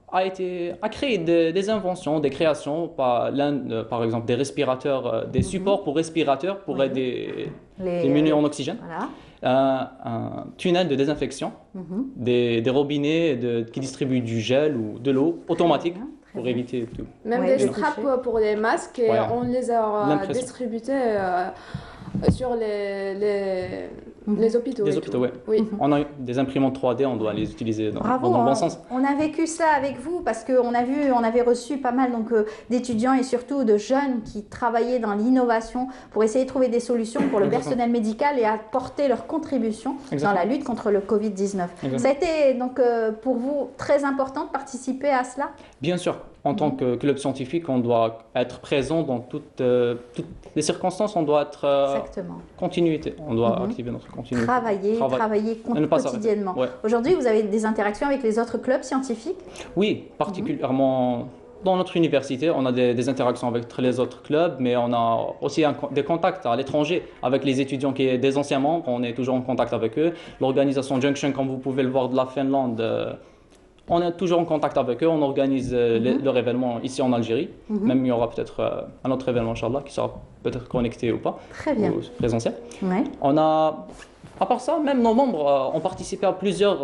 créé des inventions, des créations, par exemple des respirateurs, des supports pour respirateurs pour aider les menus en oxygène. Un tunnel de désinfection, des robinets qui distribuent du gel ou de l'eau automatique. Pour éviter tout. Même des straps pour les masques, et on les a distribués sur les hôpitaux. Les hôpitaux, oui. On a des imprimantes 3D, on doit les utiliser dans le bon sens. On a vécu ça avec vous parce qu'on avait reçu pas mal d'étudiants et surtout de jeunes qui travaillaient dans l'innovation pour essayer de trouver des solutions pour le personnel médical et apporter leur contribution dans la lutte contre le Covid-19. Ça a été donc pour vous très important de participer à cela? Bien sûr. En tant que club scientifique, on doit être présent dans toutes les circonstances, on doit être continuité, on doit activer notre continuité. Travailler quotidiennement. Aujourd'hui, vous avez des interactions avec les autres clubs scientifiques? Oui, particulièrement dans notre université, on a des interactions avec les autres clubs, mais on a aussi des contacts à l'étranger avec les étudiants qui sont des anciens membres, on est toujours en contact avec eux. L'organisation Junction, comme vous pouvez le voir de la Finlande, on est toujours en contact avec eux, on organise leur événement ici en Algérie. Même il y aura peut-être un autre événement, Inch'Allah, qui sera peut-être connectés ou pas, Très bien. ou présentiels. Ouais. On a, à part ça, même nos membres ont participé à plusieurs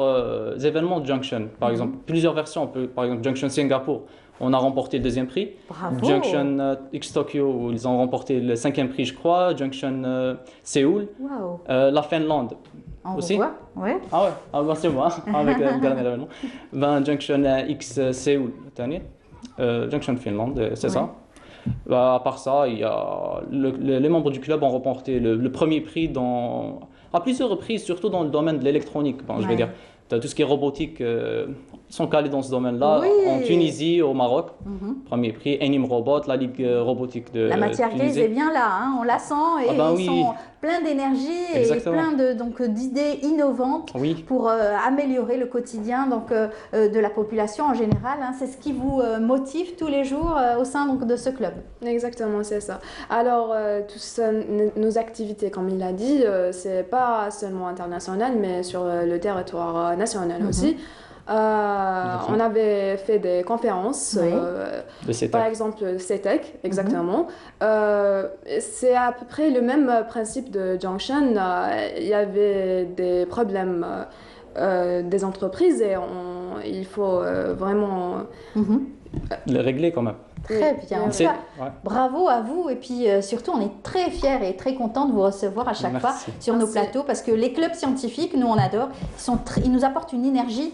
événements de Junction. Par exemple, plusieurs versions. Par exemple, Junction Singapour, on a remporté le 2e prix. Bravo. Junction X Tokyo, où ils ont remporté le 5e prix, je crois. Junction Séoul. Wow. La Finlande. On aussi. voit, ouais. Ah ouais, c'est moi, avec le dernier événement. Junction X Séoul, Junction Finlande, c'est ça. À part ça, il y a les membres du club ont remporté le premier prix à plusieurs reprises, surtout dans le domaine de l'électronique. Bon, je vais dire, tout ce qui est robotique, ils sont calés dans ce domaine-là. Oui. En Tunisie, au Maroc, premier prix. Enim Robot, la Ligue robotique de La matière Tunisie. grise est bien là, hein, on la sent et ils sont pleins d'énergie et plein d'idées innovantes pour améliorer le quotidien de la population en général. Hein. C'est ce qui vous motive tous les jours au sein de ce club. Exactement, c'est ça. Alors, nos activités, comme il l'a dit, c'est pas seulement international, mais sur le territoire national aussi. On avait fait des conférences, par exemple CETEC, exactement. C'est à peu près le même principe de Junction. Il y avait des problèmes des entreprises et il faut vraiment les régler quand même. Très bien. En tout cas, bravo à vous et puis surtout on est très fiers et très contents de vous recevoir à chaque fois sur nos plateaux parce que les clubs scientifiques, nous on adore, ils nous apportent une énergie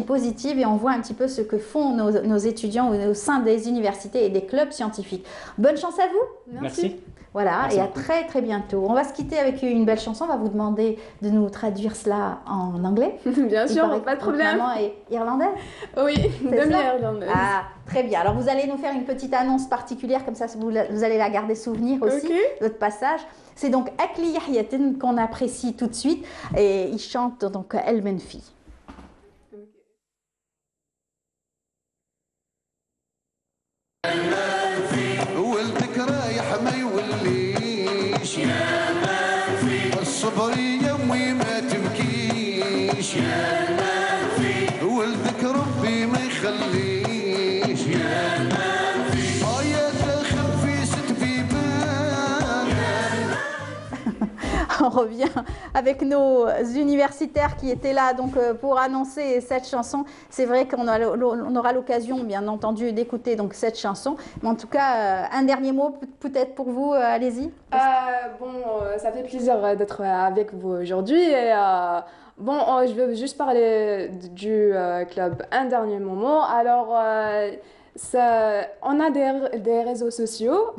positive et on voit un petit peu ce que font nos étudiants au sein des universités et des clubs scientifiques. Bonne chance à vous. Merci. Voilà, Merci et à beaucoup. très très bientôt. On va se quitter avec une belle chanson. On va vous demander de nous traduire cela en anglais. Bien sûr, pas de problème. Maman est irlandaise? Oui, demi-irlandaise. Ah, très bien. Alors vous allez nous faire une petite annonce particulière, comme ça vous allez la garder souvenir aussi, votre passage. C'est donc Akli Yahyatin qu'on apprécie tout de suite et il chante donc El Menfi. ولدك رايح ما يوليش يا ما في الصبر يا امي ما تبكيش يا ما في ولدك ربي ما يخليش يا ما في يا داخل في ست بيبان. On revient avec nos universitaires qui étaient là donc, pour annoncer cette chanson. C'est vrai qu'on aura l'occasion, bien entendu, d'écouter donc, cette chanson. Mais en tout cas, un dernier mot peut-être pour vous, allez-y. Ça fait plaisir d'être avec vous aujourd'hui. Et, je veux juste parler du club un dernier moment. Alors, on a des réseaux sociaux,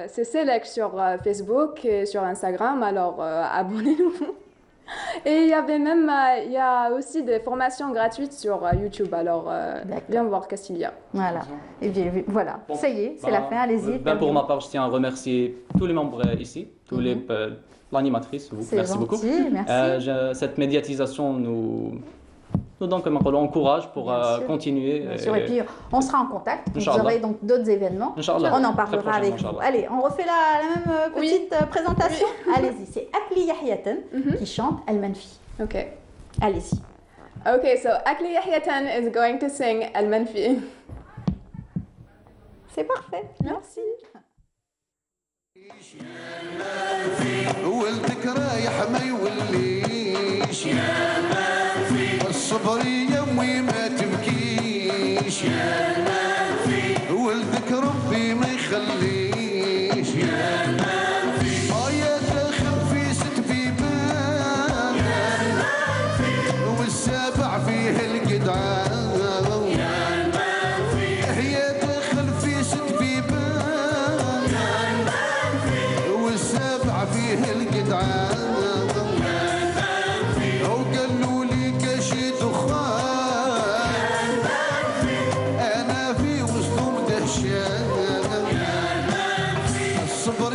c'est Select sur Facebook et sur Instagram, alors abonnez-vous. Et il y a aussi des formations gratuites sur YouTube, alors viens voir qu'est-ce qu'il y a. Voilà, et bien voilà, ça y est, c'est la fin, allez-y. Pour ma part, je tiens à remercier tous les membres ici, l'animatrice, merci beaucoup. Merci. Cette médiatisation nous encourage pour continuer. Bien sûr, et puis on sera en contact, vous aurez donc d'autres événements, on en parlera avec vous. Allez, on refait la même petite présentation. Allez-y, c'est Akli Yahyatan qui chante El Menfi. Ok. Allez-y. Okay, so Akli Yahyatan is going to sing El Menfi. C'est parfait, merci. ولدك رايح ما يوليش يا ما في الصبر يا امي ما تبكيش يا ما في ولدك ربي ما يخليش يا ما في يا داخل في ست بيبان يا ما في والسابع فيه القدعان يا ما في يا داخل في ست بيبان يا ما في والسابع فيه القدعان وقالوا لي كشي دخان انا في وسطهم دهشان الصبر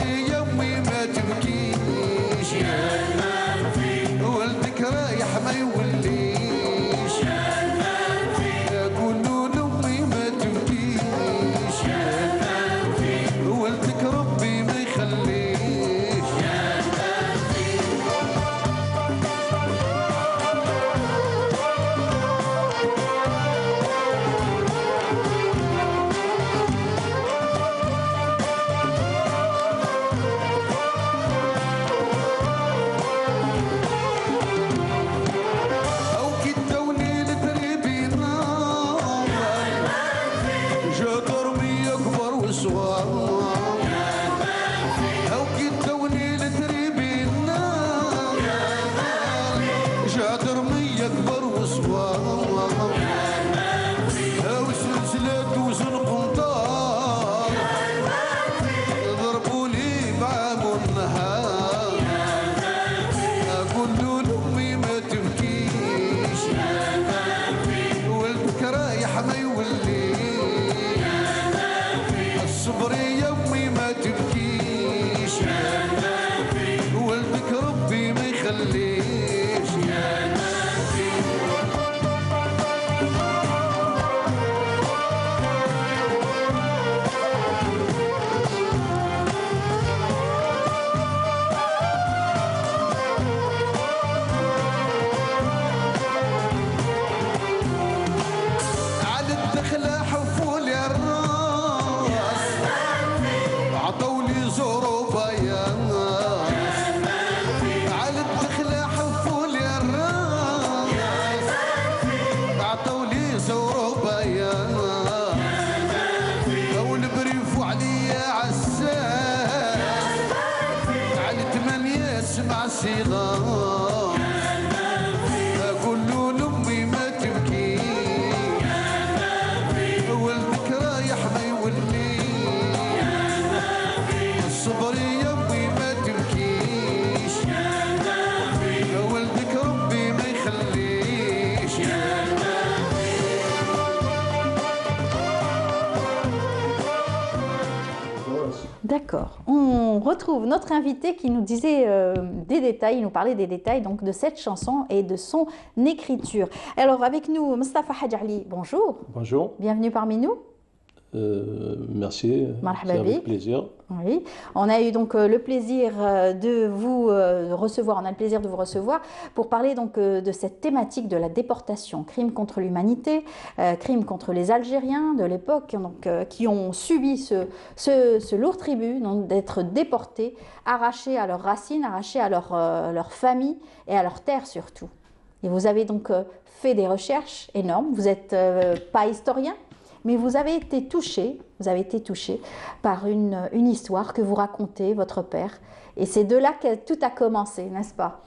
D'accord. On retrouve notre invité qui nous disait des détails, il nous parlait des détails donc de cette chanson et de son écriture. Alors avec nous, Mustafa Hadj Ali, bonjour. Bonjour. Bienvenue parmi nous. Merci, c'est avec plaisir. Oui, on a eu donc le plaisir de vous recevoir, on a le plaisir de vous recevoir pour parler donc de cette thématique de la déportation, crime contre l'humanité, crime contre les Algériens de l'époque, donc qui ont subi ce lourd tribut d'être déportés, arrachés à leurs racines, arrachés à leur famille et à leur terre surtout. Et vous avez donc fait des recherches énormes, vous n'êtes pas historien, mais vous avez été touché par une histoire que vous racontez, votre père. Et c'est de là que tout a commencé, n'est-ce pas?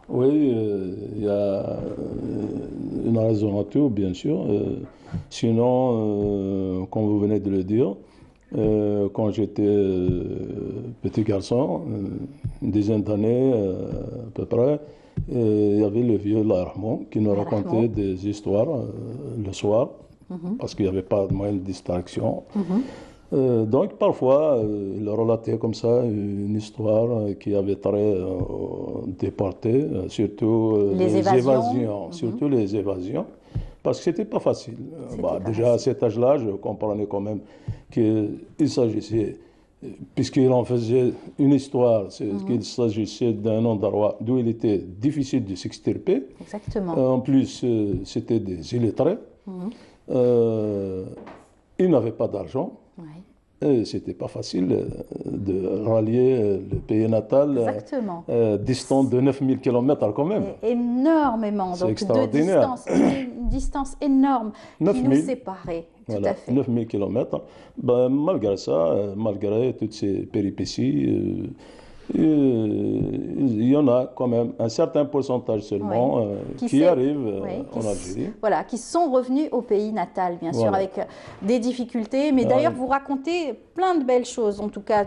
Oui, il y a une raison à tout, bien sûr. Sinon, comme vous venez de le dire, quand j'étais petit garçon, une dizaine d'années à peu près, il y avait le vieux Allah Rahman qui nous racontait des histoires le soir. Parce qu'il n'y avait pas de moyen de distraction. Donc parfois, il relatait comme ça une histoire qui avait trait aux déportés, surtout les évasions. Surtout les évasions, parce que ce n'était pas facile. Déjà à cet âge-là, je comprenais quand même qu'il s'agissait, puisqu'il en faisait une histoire, qu'il s'agissait d'un endroit d'où il était difficile de s'extirper. Exactement. En plus, c'était des illettrés. Il n'avait pas d'argent et c'était pas facile de rallier le pays natal distant de 9000 km quand même. Énormément, donc extraordinaire. Une distance énorme qui nous séparait. Tout à fait. 9000 km. Malgré ça, malgré toutes ces péripéties, il y en a quand même un certain pourcentage seulement qui arrivent en Algérie. Voilà, qui sont revenus au pays natal, bien sûr, avec des difficultés. Mais d'ailleurs, vous racontez plein de belles choses, en tout cas,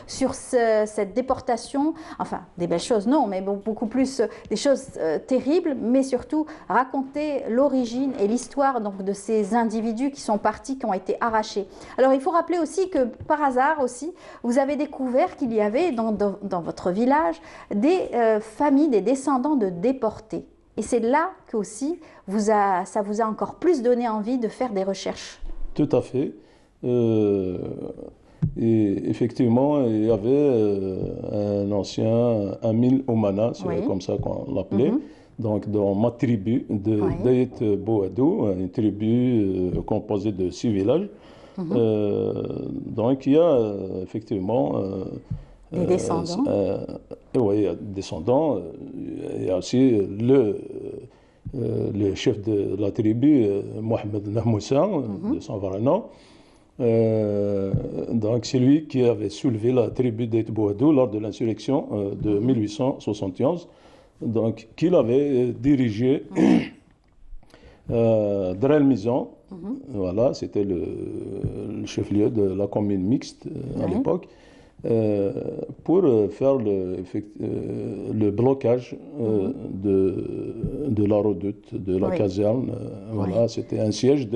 sur cette déportation. Enfin, des belles choses, non, mais beaucoup plus des choses terribles, mais surtout raconter l'origine et l'histoire donc de ces individus qui sont partis, qui ont été arrachés. Alors, il faut rappeler aussi que, par hasard aussi, vous avez découvert qu'il y avait dans votre village des familles, des descendants de déportés. Et c'est là que aussi ça vous a encore plus donné envie de faire des recherches. Tout à fait. Et effectivement, il y avait un ancien Amil Oumana, c'est comme ça qu'on l'appelait, donc dans ma tribu de Dayet Boadou, une tribu composée de 6 villages. Donc il y a effectivement des descendants. Oui, il y a des descendants. Il y a aussi le chef de la tribu, Mohamed Nahmoussa, de son vrai nom. Donc c'est lui qui avait soulevé la tribu d'Etbouadou lors de l'insurrection de 1871, donc qu'il avait dirigé Drel Mizan. Voilà, c'était le chef-lieu de la commune mixte à l'époque. Pour faire le blocage de la redoute, de la caserne. Voilà, c'était un siège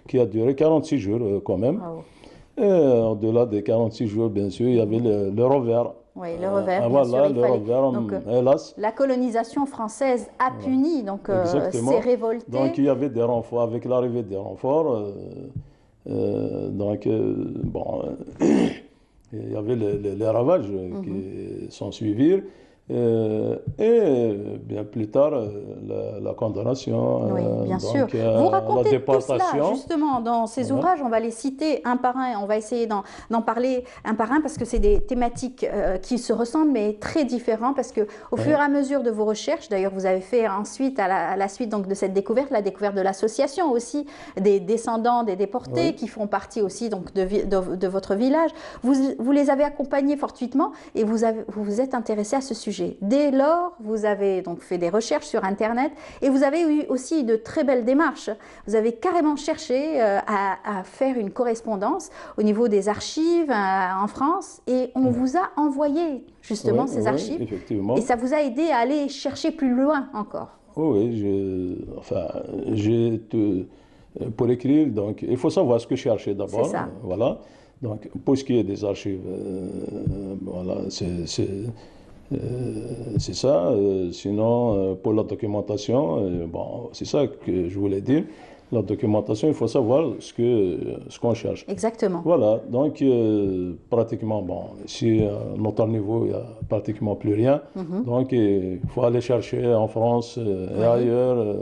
qui a duré 46 jours quand même. Et au-delà des 46 jours, bien sûr, il y avait le revers. Oui, le revers, bien sûr, le revers, donc, hélas. La colonisation française a puni donc ces révoltés. Donc il y avait des renforts, avec l'arrivée des renforts. Donc, bon... Il y avait les ravages qui sont suivis. Et bien plus tard, la condamnation, bien donc, sûr. Vous racontez la déportation. Tout cela, justement, dans ces ouvrages, on va les citer un par un, on va essayer d'en parler un par un, parce que c'est des thématiques qui se ressemblent, mais très différents, parce qu'au fur et à mesure de vos recherches, d'ailleurs, vous avez fait ensuite, à la suite donc, de cette découverte, la découverte de l'association aussi, des descendants des déportés, qui font partie aussi donc, de votre village. Vous les avez accompagnés fortuitement, et vous vous êtes intéressé à ce sujet. Dès lors, vous avez donc fait des recherches sur Internet et vous avez eu aussi de très belles démarches. Vous avez carrément cherché à faire une correspondance au niveau des archives en France et on vous a envoyé justement ces archives. Effectivement. Et ça vous a aidé à aller chercher plus loin encore. Oui, pour écrire, donc il faut savoir ce que chercher d'abord. C'est ça. Voilà. Donc, pour ce qui est des archives, voilà, c'est ça. Sinon, pour la documentation, bon, c'est ça que je voulais dire. La documentation, il faut savoir ce qu'on cherche. Exactement. Voilà, donc pratiquement, bon, ici, à notre niveau, il n'y a pratiquement plus rien. Donc, il faut aller chercher en France et ailleurs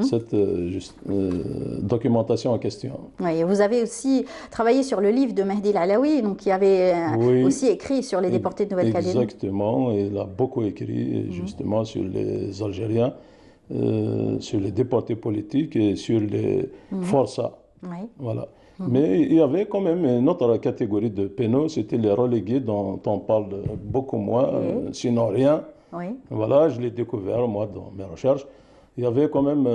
cette documentation en question. Oui, et vous avez aussi travaillé sur le livre de Mehdi Alaoui, donc qui avait aussi écrit sur les déportés de Nouvelle-Calédonie. Exactement, il a beaucoup écrit justement sur les Algériens. Sur les déportés politiques et sur les forçats. Voilà. Mais il y avait quand même une autre catégorie de pénaux, c'était les relégués dont on parle beaucoup moins, sinon rien. Voilà, je l'ai découvert moi dans mes recherches. Il y avait quand même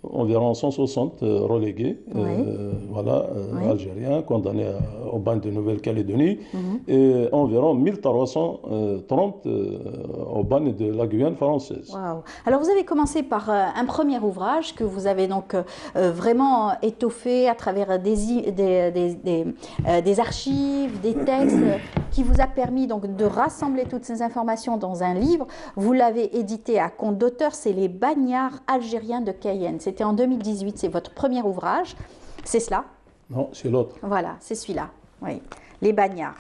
environ 160 relégués algériens condamnés au ban de Nouvelle-Calédonie et environ 1330 au ban de la Guyane française. Wow. Alors vous avez commencé par un premier ouvrage que vous avez donc vraiment étoffé à travers des archives, des textes qui vous a permis donc de rassembler toutes ces informations dans un livre. Vous l'avez édité à compte d'auteur, c'est Les Bagnards algériens de Cayenne. C'était en 2018, c'est votre premier ouvrage. C'est cela? Non, c'est l'autre. Voilà, c'est celui-là. Oui, Les Bagnards,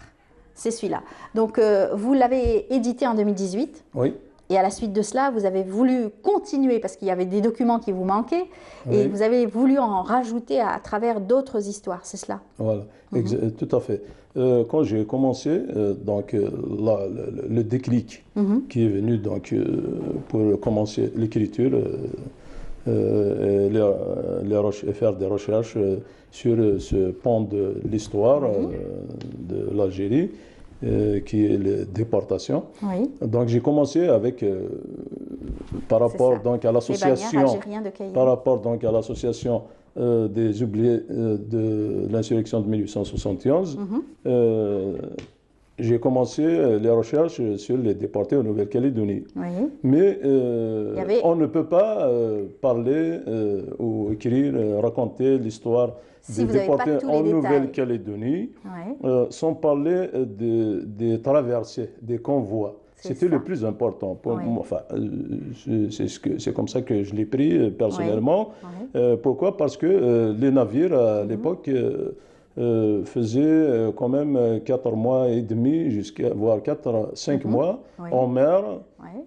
c'est celui-là. Donc vous l'avez édité en 2018. Oui. Et à la suite de cela, vous avez voulu continuer parce qu'il y avait des documents qui vous manquaient et vous avez voulu en rajouter à travers d'autres histoires, c'est cela? Voilà, tout à fait. Quand j'ai commencé, donc le déclic qui est venu donc pour commencer l'écriture et faire des recherches sur ce pan de l'histoire de l'Algérie, qui est les déportations. Donc j'ai commencé avec par rapport donc à l'association des oubliés de l'insurrection de 1871. J'ai commencé les recherches sur les déportés en Nouvelle-Calédonie. Mais on ne peut pas parler ou écrire, raconter l'histoire des déportés en Nouvelle-Calédonie sans parler des traversées, des convois. C'était le plus important pour moi. Enfin, c'est comme ça que je l'ai pris personnellement. Pourquoi? Parce que les navires à l'époque faisaient quand même 4 mois et demi, jusqu'à voire 5 mois en mer,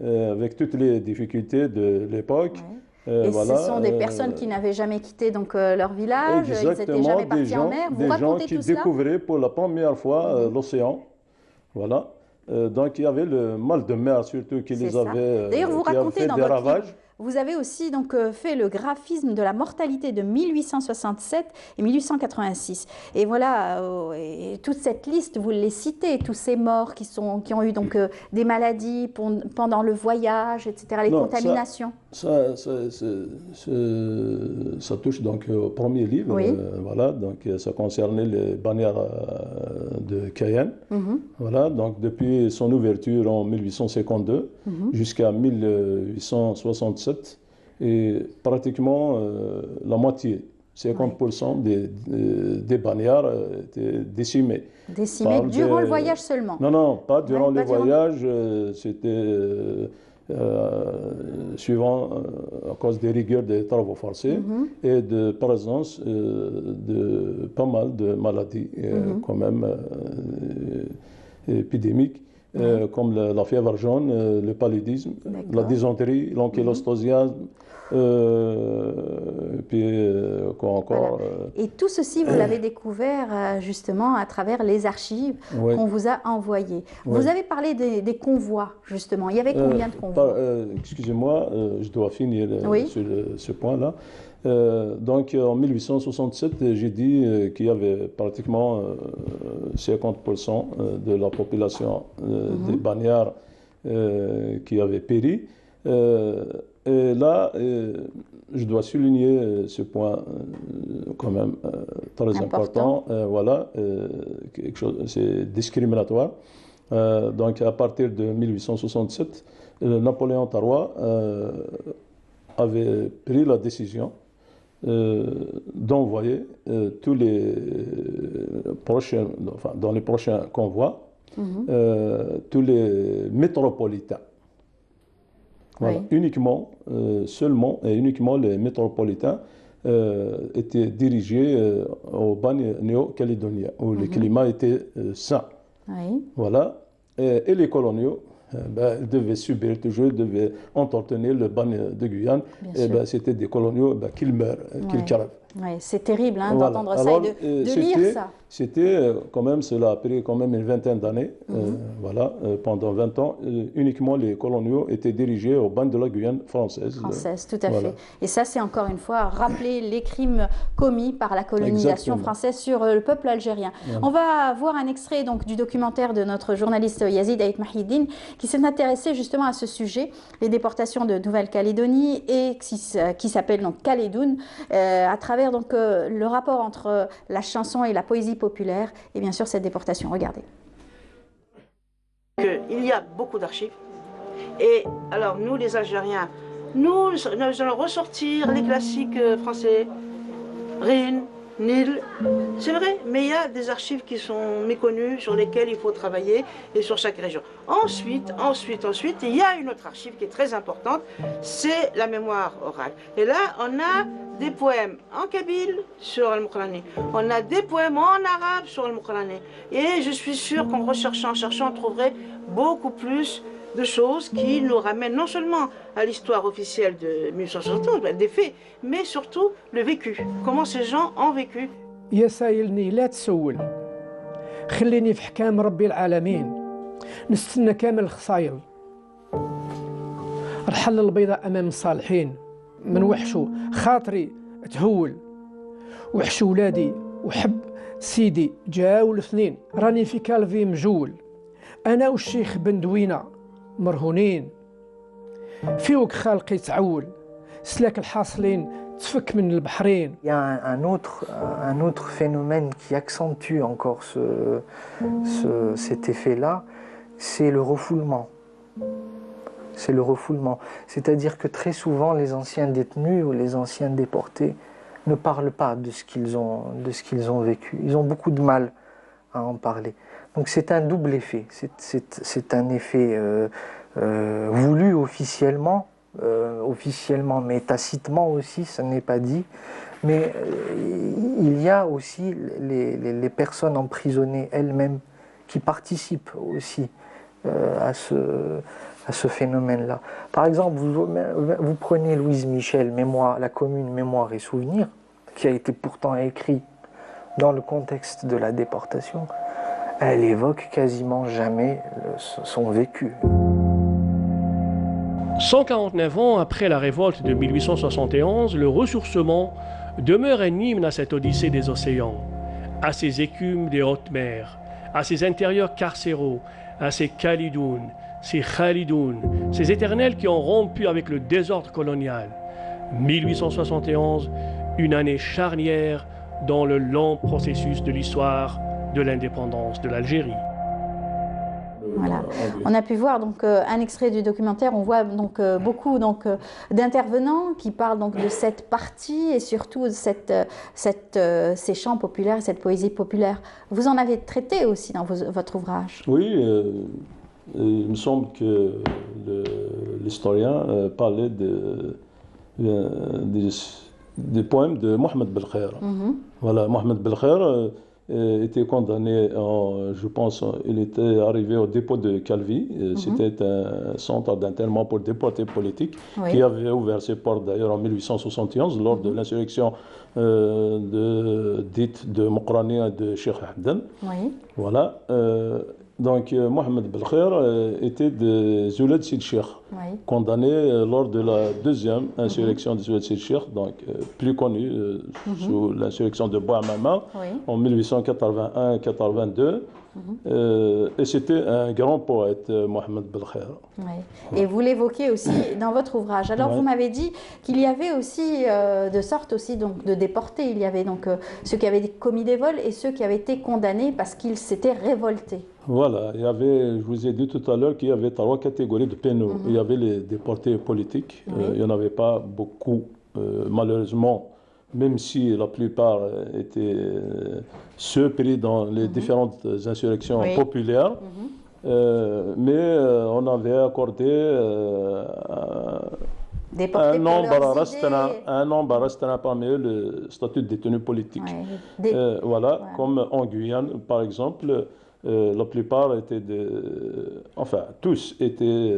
avec toutes les difficultés de l'époque. Et ce sont des personnes qui n'avaient jamais quitté donc, leur village, ils n'étaient jamais partis en mer. Vous racontez tout cela? Des gens qui découvraient pour la première fois l'océan. Voilà. Donc il y avait le mal de mer surtout qui les avait, d'ailleurs, vous qui racontez fait dans des votre ravages. livre, vous avez aussi donc fait le graphisme de la mortalité de 1867 et 1886. Et voilà, et toute cette liste, vous les citez, tous ces morts qui ont eu donc des maladies pendant le voyage, etc., les contaminations. Ça touche donc au premier livre, voilà, donc ça concernait les Bagnards de Cayenne. Voilà, donc depuis son ouverture en 1852 jusqu'à 1867, et pratiquement la moitié, 50% des Bagnards étaient décimés. Décimés durant le voyage seulement? Non, non, pas durant le voyage, c'était suivant à cause des rigueurs des travaux forcés et de présence de pas mal de maladies quand même épidémiques. Comme la fièvre jaune, le paludisme, la dysenterie, l'ankylostasiasme, puis quoi encore. Et tout ceci, vous l'avez découvert justement à travers les archives qu'on vous a envoyées. Vous avez parlé des convois, justement. Il y avait combien de convois? Excusez-moi, je dois finir sur ce point-là. Donc en 1867, j'ai dit qu'il y avait pratiquement 50% de la population des Bagnards qui avait péri. Et là, je dois souligner ce point quand même très important. Voilà, quelque chose, c'est discriminatoire. Donc à partir de 1867, Napoléon III avait pris la décision d'envoyer tous les dans les prochains convois, tous les métropolitains. Voilà. Uniquement, seulement et uniquement les métropolitains étaient dirigés au bagne néo-calédonien, où le climat était sain. Voilà. Et les coloniaux, ils devaient subir toujours, devaient entretenir le bagne de Guyane. Et c'était des coloniaux qu'ils meurent, qu'ils crèvent. Oui, c'est terrible d'entendre ça et de lire ça. C'était quand même, cela a pris quand même une vingtaine d'années. Voilà, pendant 20 ans, uniquement les coloniaux étaient dirigés au bagne de la Guyane française. Française, tout à fait. Et ça, c'est encore une fois rappeler les crimes commis par la colonisation française sur le peuple algérien. On va voir un extrait donc du documentaire de notre journaliste Yazid Aït Mahiddine qui s'est intéressé justement à ce sujet, les déportations de Nouvelle-Calédonie et qui s'appelle donc Calédoune, à travers donc le rapport entre la chanson et la poésie populaire et bien sûr cette déportation. Regardez. Il y a beaucoup d'archives et alors nous les Algériens, nous allons ressortir les classiques français, Rhin, Nil, c'est vrai, mais il y a des archives qui sont méconnues sur lesquelles il faut travailler et sur chaque région. Ensuite, il y a une autre archive qui est très importante, c'est la mémoire orale. Et là, on a des poèmes en kabyle sur Al-Muqrani, on a des poèmes en arabe sur Al-Muqrani. Et je suis sûre qu'en cherchant, on trouverait beaucoup plus de choses qui nous ramènent non seulement à l'histoire officielle de 1871, des faits, mais surtout le vécu, comment ces gens ont vécu. يا سايلني لا تسول خليني في حكام ربي العالمين نستنى كامل الخصايل رحل البيضاء أمام الصالحين من وحشو خاطري تهول وحش ولادي وحب سيدي جاو الاثنين راني في كالفي مجول أنا والشيخ بندوينة مرهونين فيوك خالقي تعول سلاك الحاصلين تفك من البحرين. Il y a un autre phénomène qui accentue encore cet effet-là, c'est le refoulement. C'est le refoulement. C'est-à-dire que très souvent, les anciens détenus ou les anciens déportés ne parlent pas de ce qu'ils ont vécu. Ils ont beaucoup de mal à en parler. Donc c'est un double effet. C'est un effet voulu officiellement, mais tacitement aussi, ça n'est pas dit. Mais il y a aussi les personnes emprisonnées elles-mêmes qui participent aussi à ce phénomène-là. Par exemple, vous prenez Louise Michel, La commune, mémoire et souvenirs, qui a été pourtant écrit dans le contexte de la déportation. Elle évoque quasiment jamais son vécu. 149 ans après la révolte de 1871, le ressourcement demeure un hymne à cette odyssée des océans, à ces écumes des hautes mers, à ces intérieurs carcéraux, à ces Khalidounes, ces Khalidounes, ces éternels qui ont rompu avec le désordre colonial. 1871, une année charnière dans le long processus de l'histoire de l'indépendance de l'Algérie. Voilà. On a pu voir donc un extrait du documentaire. On voit donc beaucoup d'intervenants qui parlent donc de cette partie et surtout de ces chants populaires, cette poésie populaire. Vous en avez traité aussi dans votre ouvrage. Oui, il me semble que l'historien parlait des poèmes de Mohamed Belkhair. Voilà, Mohamed Belkhair était condamné, je pense, il était arrivé au dépôt de Calvi. C'était un centre d'internement pour déportés politiques qui avait ouvert ses portes d'ailleurs en 1871 lors de l'insurrection dite de Mokrani et de Cheikh Hamdan. Voilà. Donc Mohamed Belkhair était de Zouled Sid Cheikh, condamné lors de la deuxième insurrection de Zouled Sid Cheikh, donc plus connue sous l'insurrection de Bouamama en 1881-82. Et c'était un grand poète, Mohamed Belkhair. Et vous l'évoquez aussi dans votre ouvrage. Alors vous m'avez dit qu'il y avait aussi de sortes aussi donc de déportés. Il y avait donc ceux qui avaient commis des vols et ceux qui avaient été condamnés parce qu'ils s'étaient révoltés. Voilà, il y avait, je vous ai dit tout à l'heure qu'il y avait 3 catégories de pénaux. Il y avait les déportés politiques, il n'y en avait pas beaucoup, malheureusement, même si la plupart étaient ceux pris dans les différentes insurrections populaires. Mais on avait accordé un nombre restreint parmi eux le statut de détenu politique. Voilà, comme en Guyane, par exemple, la plupart étaient enfin, tous étaient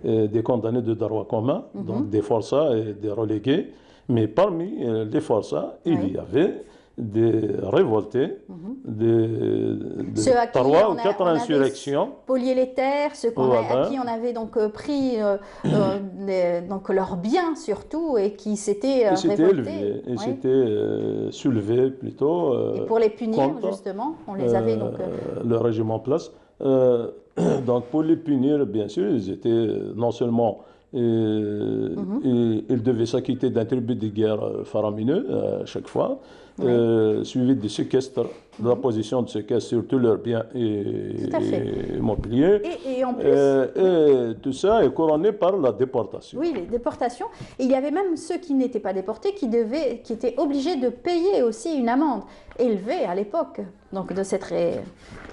des condamnés de droit commun, donc des forçats et des relégués. Mais parmi les forçats, il y avait des révoltés, de 3 ou 4 insurrections. Spolié les terres, ceux à qui on avait donc pris donc leurs biens surtout et qui s'étaient révoltés. Ils s'étaient soulevés plutôt. Et pour les punir, justement, on les avait donc... le régime en place. Donc pour les punir, bien sûr, ils étaient non seulement... ils devaient s'acquitter d'un tribut de guerre faramineux à chaque fois, suivi de séquestres, de la position de séquestre sur tous leurs biens et mobiliers. Et en plus, et tout ça est couronné par la déportation. Oui, les déportations. Et il y avait même ceux qui n'étaient pas déportés qui étaient obligés de payer aussi une amende élevée à l'époque. Donc de cette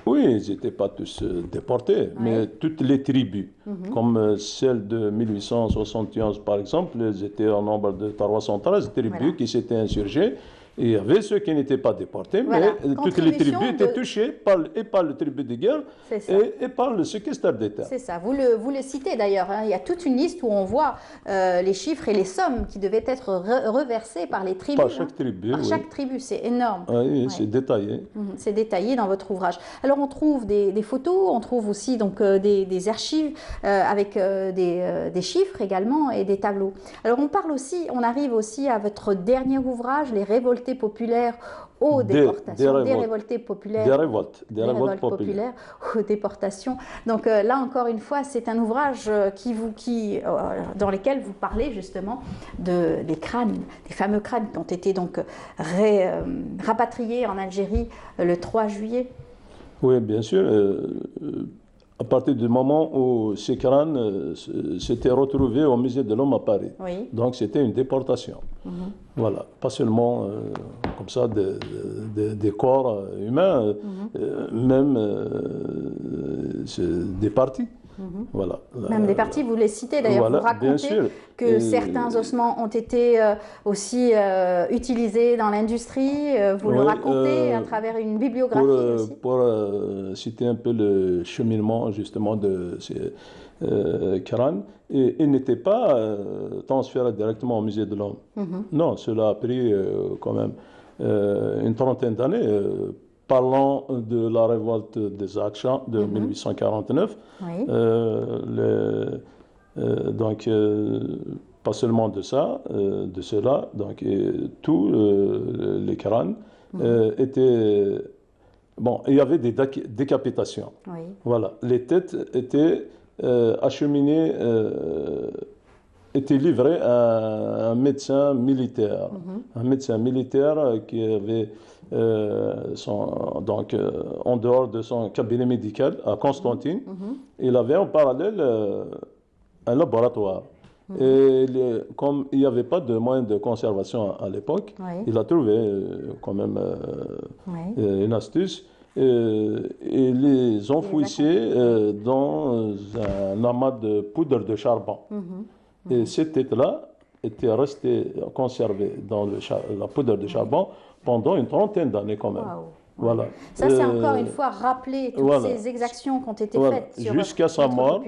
Oui, ils n'étaient pas tous déportés, mais toutes les tribus, comme celle de 1871 par exemple, elles étaient en nombre de 313 tribus qui s'étaient insurgées. Et il y avait ceux qui n'étaient pas déportés, mais toutes les tribus étaient touchées par le tribut de guerre et par le séquestre des terres. C'est ça, vous le citez d'ailleurs, il y a toute une liste où on voit les chiffres et les sommes qui devaient être reversées par les tribus. Par chaque tribu, Par chaque tribu, c'est énorme. Oui, c'est détaillé. C'est détaillé dans votre ouvrage. Alors on trouve des photos, on trouve aussi donc, des archives avec des chiffres également et des tableaux. Alors on arrive aussi à votre dernier ouvrage, Les révoltés populaires aux déportations, des révoltés populaires, des révoltes populaires aux déportations. Donc là encore une fois, c'est un ouvrage dans lequel vous parlez justement des crânes, des fameux crânes qui ont été donc rapatriés en Algérie le 3 juillet. Oui, bien sûr. À partir du moment où ces crânes s'étaient retrouvés au musée de l'Homme à Paris. Donc c'était une déportation. Voilà, pas seulement comme ça des corps humains, même des parties. Voilà. Même des parties, vous les citez d'ailleurs, vous racontez que certains ossements ont été aussi utilisés dans l'industrie, vous le racontez à travers une bibliographie aussi. Pour citer un peu le cheminement justement de ces crânes, ils n'étaient pas transférés directement au musée de l'Homme. Non, cela a pris quand même une trentaine d'années. Parlant de la révolte des Achats de 1849, donc pas seulement de cela, donc tous les crânes étaient... Bon, il y avait des décapitations. Voilà, les têtes étaient acheminées, étaient livrées à un médecin militaire. Un médecin militaire qui avait... donc, en dehors de son cabinet médical à Constantine, il avait en parallèle un laboratoire. Et comme il n'y avait pas de moyens de conservation à l'époque, il a trouvé quand même une astuce. Et les enfouissait dans un amas de poudre de charbon. Et ces têtes-là étaient restées conservées dans la poudre de charbon pendant une trentaine d'années quand même. Voilà. Ça, c'est encore une fois rappeler toutes ces exactions qui ont été faites sur jusqu'à sa mort.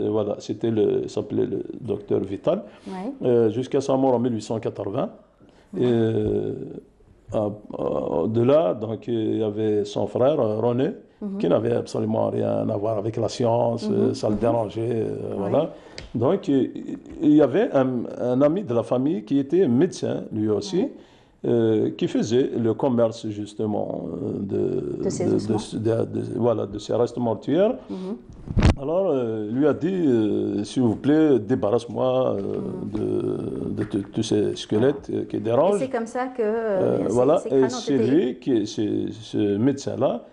Voilà, il s'appelait le docteur Vital. Jusqu'à sa mort en 1880. De là, donc, il y avait son frère René, qui n'avait absolument rien à voir avec la science, ça le dérangeait. Voilà. Donc, il y avait un ami de la famille qui était médecin, lui aussi. Qui faisait le commerce justement de ces restes mortuaires. Alors, lui a dit, s'il vous plaît, débarrasse-moi de tous ces squelettes qui dérangent. Et c'est comme ça que voilà, et c'est lui, ce médecin-là,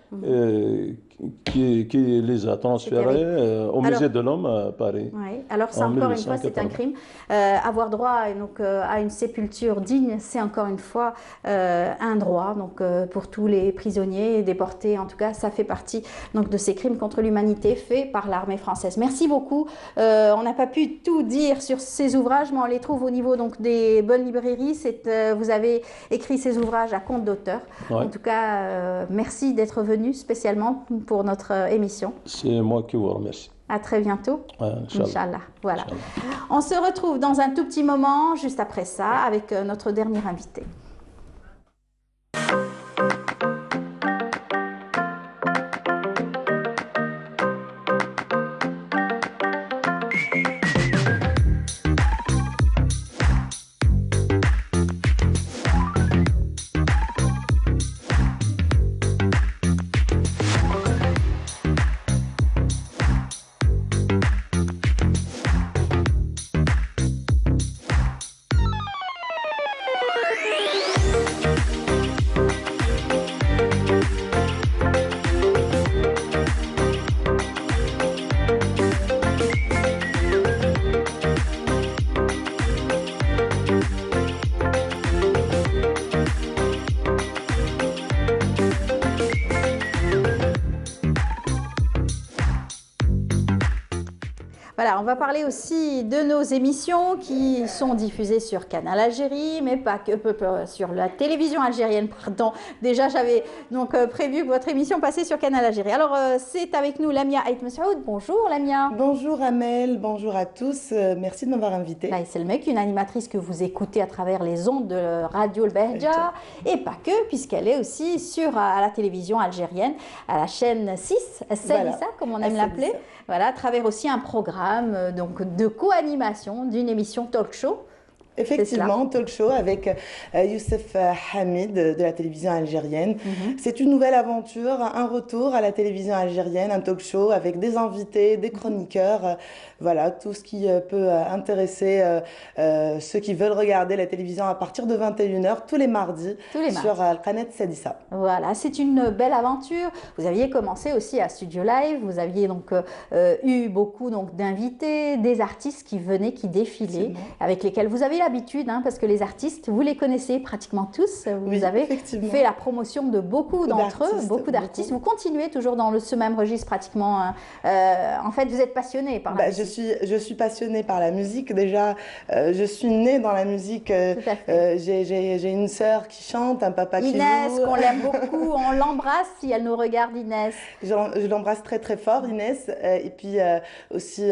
qui les a transférés au musée de l'Homme à Paris. Oui. Alors ça, encore une fois, c'est un crime. Avoir droit donc, à une sépulture digne, c'est encore une fois un droit. Donc, pour tous les prisonniers déportés, en tout cas, ça fait partie donc, de ces crimes contre l'humanité faits par l'armée française. Merci beaucoup. On n'a pas pu tout dire sur ces ouvrages, mais on les trouve au niveau donc, des bonnes librairies. Vous avez écrit ces ouvrages à compte d'auteur. Ouais. En tout cas, merci d'être venu spécialement pour notre émission. C'est moi qui vous remercie. À très bientôt. Ouais, Inch'Allah. Voilà. On se retrouve dans un tout petit moment, juste après ça, avec notre dernier invité. Voilà, on va parler aussi de nos émissions qui sont diffusées sur Canal Algérie, mais pas que sur la télévision algérienne, pardon. Déjà, j'avais donc prévu que votre émission passait sur Canal Algérie. Alors, c'est avec nous Lamia Ait Messoud. Bonjour Lamia. Bonjour Amel, bonjour à tous. Merci de m'avoir invitée. C'est le mec, une animatrice que vous écoutez à travers les ondes de Radio El Behja, et pas que, puisqu'elle est aussi à la télévision algérienne, à la chaîne 6, Salissa, comme on aime l'appeler. Voilà, à travers aussi un programme donc, de co-animation d'une émission talk show. Effectivement, talk show avec Youssef Hamid de la télévision algérienne. C'est une nouvelle aventure, un retour à la télévision algérienne, un talk show avec des invités, des chroniqueurs, voilà, tout ce qui peut intéresser ceux qui veulent regarder la télévision à partir de 21h tous les mardis sur Al-Qanet Sadissa. Voilà, c'est une belle aventure. Vous aviez commencé aussi à Studio Live, vous aviez donc eu beaucoup d'invités, des artistes qui venaient, qui défilaient, avec lesquels vous avez l'habitude, hein, parce que les artistes, vous les connaissez pratiquement tous. Vous avez fait la promotion de beaucoup d'entre eux, beaucoup d'artistes. Vous continuez toujours dans ce même registre pratiquement. En fait, vous êtes passionné par la musique. Je suis passionnée par la musique. Déjà, je suis née dans la musique. J'ai une sœur qui chante, un papa qui joue. Inès, qu'on l'aime beaucoup. On l'embrasse si elle nous regarde, Inès. Je l'embrasse très très fort, Inès. Et puis aussi,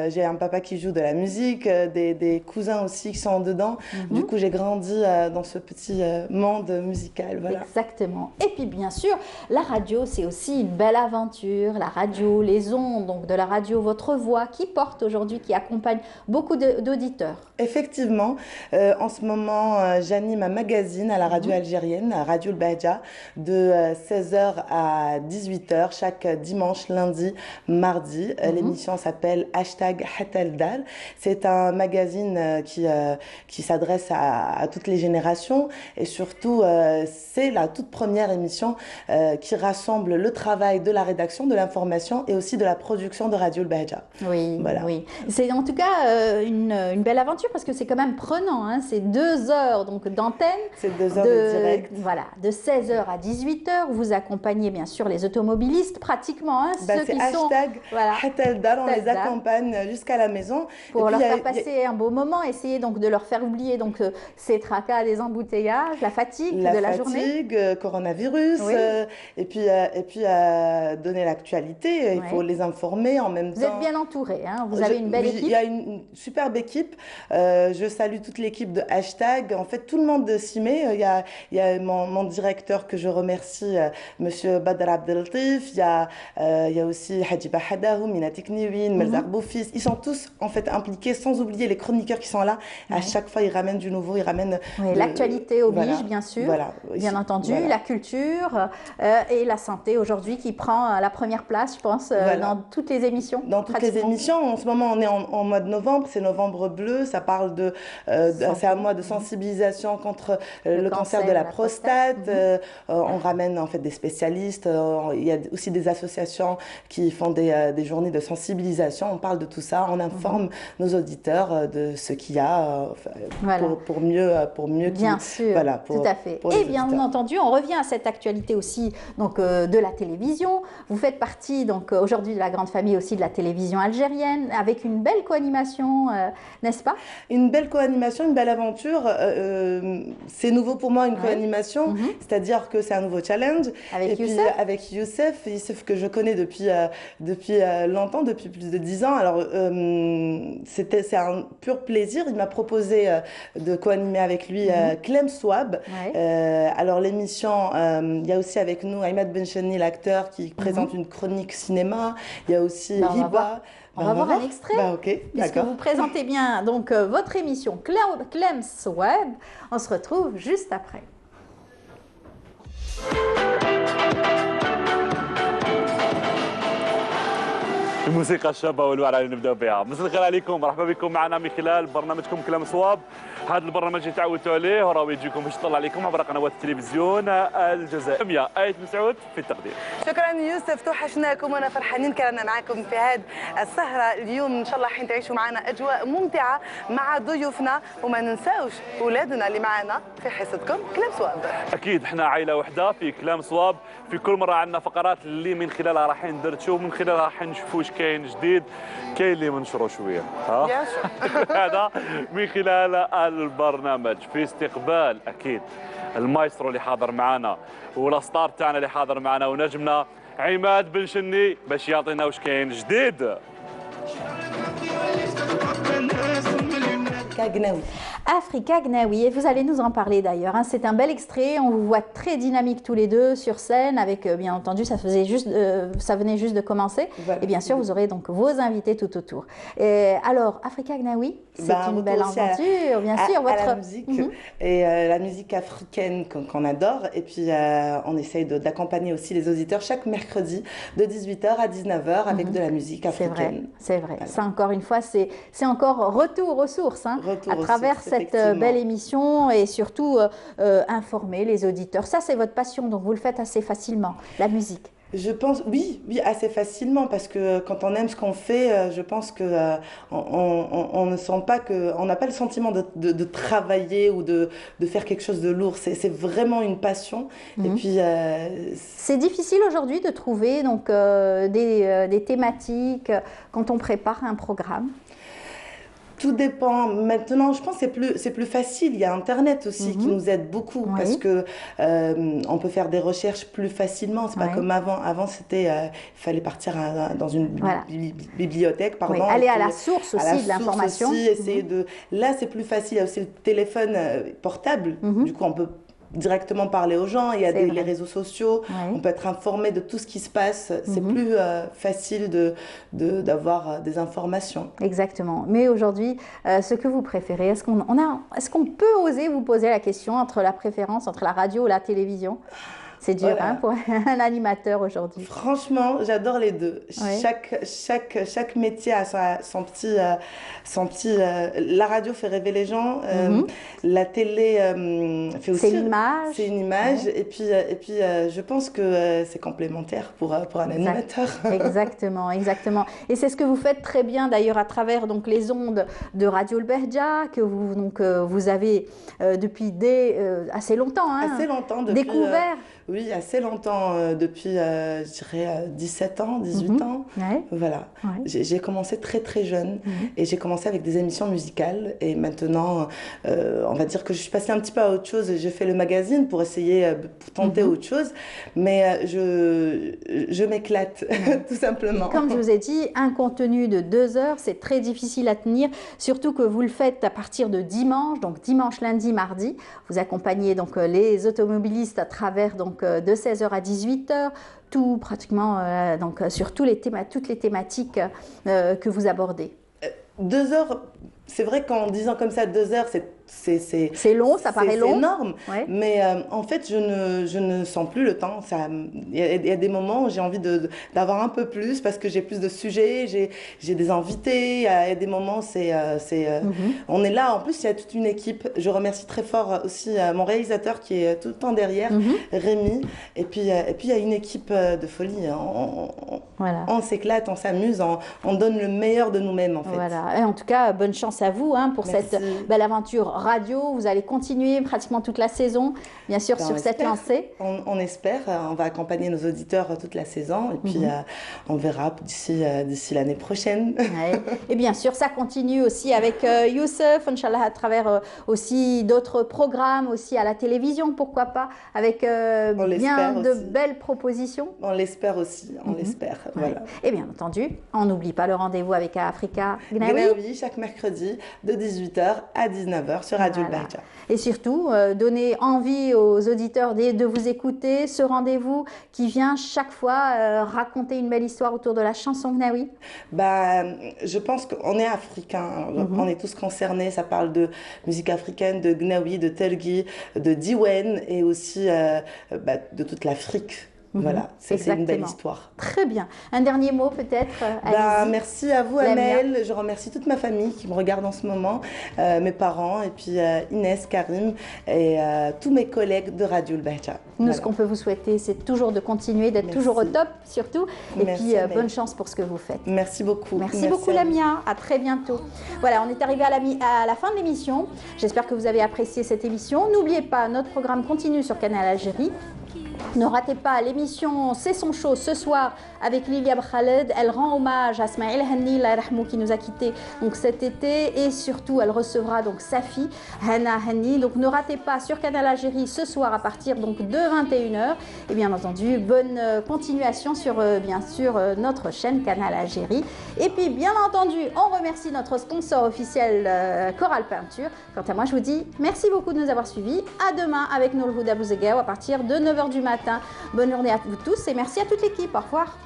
j'ai un papa qui joue de la musique, des cousins aussi qui sont dedans. Du coup, j'ai grandi dans ce petit monde musical. Voilà. Exactement. Et puis, bien sûr, la radio, c'est aussi une belle aventure. La radio, les ondes donc de la radio, votre voix qui porte aujourd'hui, qui accompagne beaucoup d'auditeurs. Effectivement. En ce moment, j'anime un magazine à la radio algérienne, à Radio El Behja, de 16h à 18h, chaque dimanche, lundi, mardi. L'émission s'appelle #HatalDal. C'est un magazine qui s'adresse à toutes les générations et surtout c'est la toute première émission qui rassemble le travail de la rédaction, de l'information et aussi de la production de Radio El Behja. Oui, voilà. Oui. C'est en tout cas une belle aventure parce que c'est quand même prenant, hein. C'est 2 heures d'antenne. C'est 2 heures de direct. Voilà, de 16h à 18h. Vous accompagnez bien sûr les automobilistes pratiquement, hein, ceux qui sont... #HatalDal, on les accompagne jusqu'à la maison. Pour leur faire passer un beau moment, essayer donc de leur faire oublier donc ces tracas, des embouteillages, la fatigue de la journée. Coronavirus, et puis donner l'actualité. Il faut les informer en même temps. Vous êtes bien entouré, hein, vous avez une belle équipe. Il y a une superbe équipe. Je salue toute l'équipe de #. En fait, tout le monde s'y met. Il y a mon directeur que je remercie, Monsieur Badr Abdeltif. Il y a aussi Hadjiba Hadahou, Mina Tekniwin, Melzar Boufis. Ils sont tous en fait impliqués, sans oublier les chroniqueurs qui sont là à chaque fois, ils ramènent du nouveau, ils ramènent... L'actualité oblige, voilà, bien sûr, voilà, bien entendu, voilà. la culture et la santé aujourd'hui qui prend la première place, je pense, dans toutes les émissions. Dans toutes les émissions. En ce moment, on est en mois de novembre, c'est Novembre bleu, ça parle de... c'est un mois de sensibilisation contre le cancer de la prostate. On ramène en fait des spécialistes, il y a aussi des associations qui font des journées de sensibilisation, on parle de tout ça, on informe nos auditeurs de ce qu'il y a pour mieux bien sûr, voilà, tout à fait. Et bien entendu, on revient à cette actualité aussi donc, de la télévision. Vous faites partie donc aujourd'hui de la grande famille aussi de la télévision algérienne avec une belle co-animation, n'est-ce pas? Une belle co-animation, une belle aventure. C'est nouveau pour moi une co-animation, c'est-à-dire que c'est un nouveau challenge. Avec Youssef. Puis avec Youssef que je connais depuis longtemps, depuis plus de 10 ans. Alors c'est un pur plaisir. Il m'a proposé de co-animer avec lui Clem Swab. Alors l'émission, il y a aussi avec nous Ahmed Bencheni, l'acteur qui présente une chronique cinéma. Il y a aussi Hiba. On va voir un extrait, puisque vous présentez bien donc, votre émission Clem Swab. On se retrouve juste après. الموسيقى الشابة والوعرة اللي نبداو بها. مساء الخير عليكم، مرحبا بكم معنا من خلال برنامجكم كلام صواب. هذا البرنامج اللي تعودتوا عليه وراه يجيكم باش يطلع عليكم عبر قنوات التلفزيون الجزائرية. آية مسعود في التقديم. شكرا يوسف، توحشناكم وانا فرحانين كنا معكم في هذه السهرة اليوم. ان شاء الله حين تعيشوا معنا اجواء ممتعة مع ضيوفنا، وما ننساوش اولادنا اللي معنا في حصتكم كلام صواب. اكيد احنا عائلة واحدة في كلام صواب، في كل مرة عندنا فقرات اللي من خلالها راح ندردشوا، من خلالها راح نشوفوا كاين جديد، كاين اللي منشروا شويه ها هذا من خلال البرنامج. في استقبال اكيد المايسترو اللي حاضر معنا والستار تاعنا اللي حاضر معنا ونجمنا عماد بنشني باش يعطينا واش كاين جديد. Africa Gnawi, et vous allez nous en parler d'ailleurs. Hein. C'est un bel extrait, on vous voit très dynamique tous les deux sur scène, avec bien entendu, ça venait juste de commencer. Voilà. Et bien sûr, vous aurez donc vos invités tout autour. Et alors, Africa Gnawi, c'est une belle aventure, bien sûr. À la musique, et la musique africaine qu'on adore. Et puis, on essaye d'accompagner aussi les auditeurs chaque mercredi de 18h à 19h avec de la musique africaine. C'est vrai. Voilà. Ça, encore une fois, c'est encore retour aux sources. Hein, à travers cette belle émission et surtout informer les auditeurs. Ça, c'est votre passion, donc vous le faites assez facilement, la musique. Je pense, oui, assez facilement, parce que quand on aime ce qu'on fait, je pense que on ne sent pas que, on n'a pas le sentiment de travailler ou de faire quelque chose de lourd. C'est vraiment une passion. Et puis, c'est difficile aujourd'hui de trouver donc des thématiques quand on prépare un programme. Tout dépend. Maintenant, je pense que c'est plus facile. Il y a Internet aussi qui nous aide beaucoup parce que on peut faire des recherches plus facilement. C'est pas comme avant. Avant, c'était il fallait partir dans une bibliothèque, pardon. Oui, aller à la source aussi de l'information. Essayer de. Là, c'est plus facile. Il y a aussi le téléphone portable. Du coup, on peut directement parler aux gens, il y a les réseaux sociaux, on peut être informé de tout ce qui se passe, c'est plus facile d'avoir des informations. Exactement, mais aujourd'hui, ce que vous préférez, est-ce qu'on peut oser vous poser la question entre la préférence entre la radio ou la télévision? C'est dur pour un animateur aujourd'hui. Franchement, j'adore les deux. Chaque métier a son petit... la radio fait rêver les gens. La télé fait aussi... C'est une image. C'est une image. Et puis je pense que c'est complémentaire pour un animateur. Exactement, exactement. Et c'est ce que vous faites très bien d'ailleurs à travers donc, les ondes de Radio El Behja que vous avez depuis assez longtemps. Hein, assez longtemps. Découvert. Oui, assez longtemps, depuis, je dirais, 17 ans, 18 ans. Voilà. J'ai commencé très, très jeune et j'ai commencé avec des émissions musicales. Et maintenant, on va dire que je suis passée un petit peu à autre chose. J'ai fait le magazine pour essayer, pour tenter autre chose. Mais je m'éclate, tout simplement. Comme je vous ai dit, un contenu de 2 heures, c'est très difficile à tenir. Surtout que vous le faites à partir de dimanche, donc dimanche, lundi, mardi. Vous accompagnez donc les automobilistes à travers donc de 16h à 18h, tout pratiquement donc sur toutes les thématiques que vous abordez. 2 heures, c'est vrai qu'en disant comme ça 2 heures, c'est long, ça paraît long. C'est énorme. Ouais. Mais en fait, je ne sens plus le temps. Il y a des moments où j'ai envie d'avoir un peu plus parce que j'ai plus de sujets, j'ai des invités. Il y a des moments, on est là. En plus, il y a toute une équipe. Je remercie très fort aussi mon réalisateur qui est tout le temps derrière, Rémi. Et puis, il y a une équipe de folie. On s'éclate, on s'amuse, on donne le meilleur de nous-mêmes en fait. Voilà. Et en tout cas, bonne chance à vous pour cette belle aventure radio. Vous allez continuer pratiquement toute la saison, bien sûr, sur cette lancée. On espère. On va accompagner nos auditeurs toute la saison et puis on verra d'ici l'année prochaine. Ouais. Et bien sûr, ça continue aussi avec Youssef, Inch'Allah, à travers aussi d'autres programmes, aussi à la télévision, pourquoi pas, avec bien de belles propositions. On l'espère aussi, on l'espère. Voilà. Et bien entendu, on n'oublie pas le rendez-vous avec Africa Gnawi. Gnawi, chaque mercredi de 18h à 19h sur Radio Al-Bahja. Et surtout, donner envie aux auditeurs de vous écouter, ce rendez-vous qui vient chaque fois raconter une belle histoire autour de la chanson Gnawi. Je pense qu'on est africains, on est tous concernés, ça parle de musique africaine, de Gnawi, de Telgi, de Diwen et aussi de toute l'Afrique. Voilà, c'est une belle histoire. Très bien. Un dernier mot peut-être, merci à vous, Amel. Je remercie toute ma famille qui me regarde en ce moment, mes parents, et puis Inès, Karim et tous mes collègues de Radio Al-Bahja. Nous, ce qu'on peut vous souhaiter, c'est toujours de continuer, d'être toujours au top, surtout. Et puis, bonne chance pour ce que vous faites. Merci beaucoup. Merci beaucoup, Lamia. À très bientôt. Voilà, on est arrivé à la fin de l'émission. J'espère que vous avez apprécié cette émission. N'oubliez pas, notre programme continue sur Canal Algérie. Ne ratez pas l'émission C'est son show ce soir avec Lilia Bkhaled. Elle rend hommage à Smaïl Hanni, qui nous a quittés donc cet été, et surtout elle recevra donc sa fille Hana Hanni. Donc ne ratez pas sur Canal Algérie ce soir à partir donc de 21h. Et bien entendu, bonne continuation sur bien sûr notre chaîne Canal Algérie. Et puis bien entendu, on remercie notre sponsor officiel Coral Peinture. Quant à moi, je vous dis merci beaucoup de nous avoir suivis. À demain avec Nour Houda Bouzegao à partir de 9h du matin. Bonne journée à vous tous et merci à toute l'équipe. Au revoir.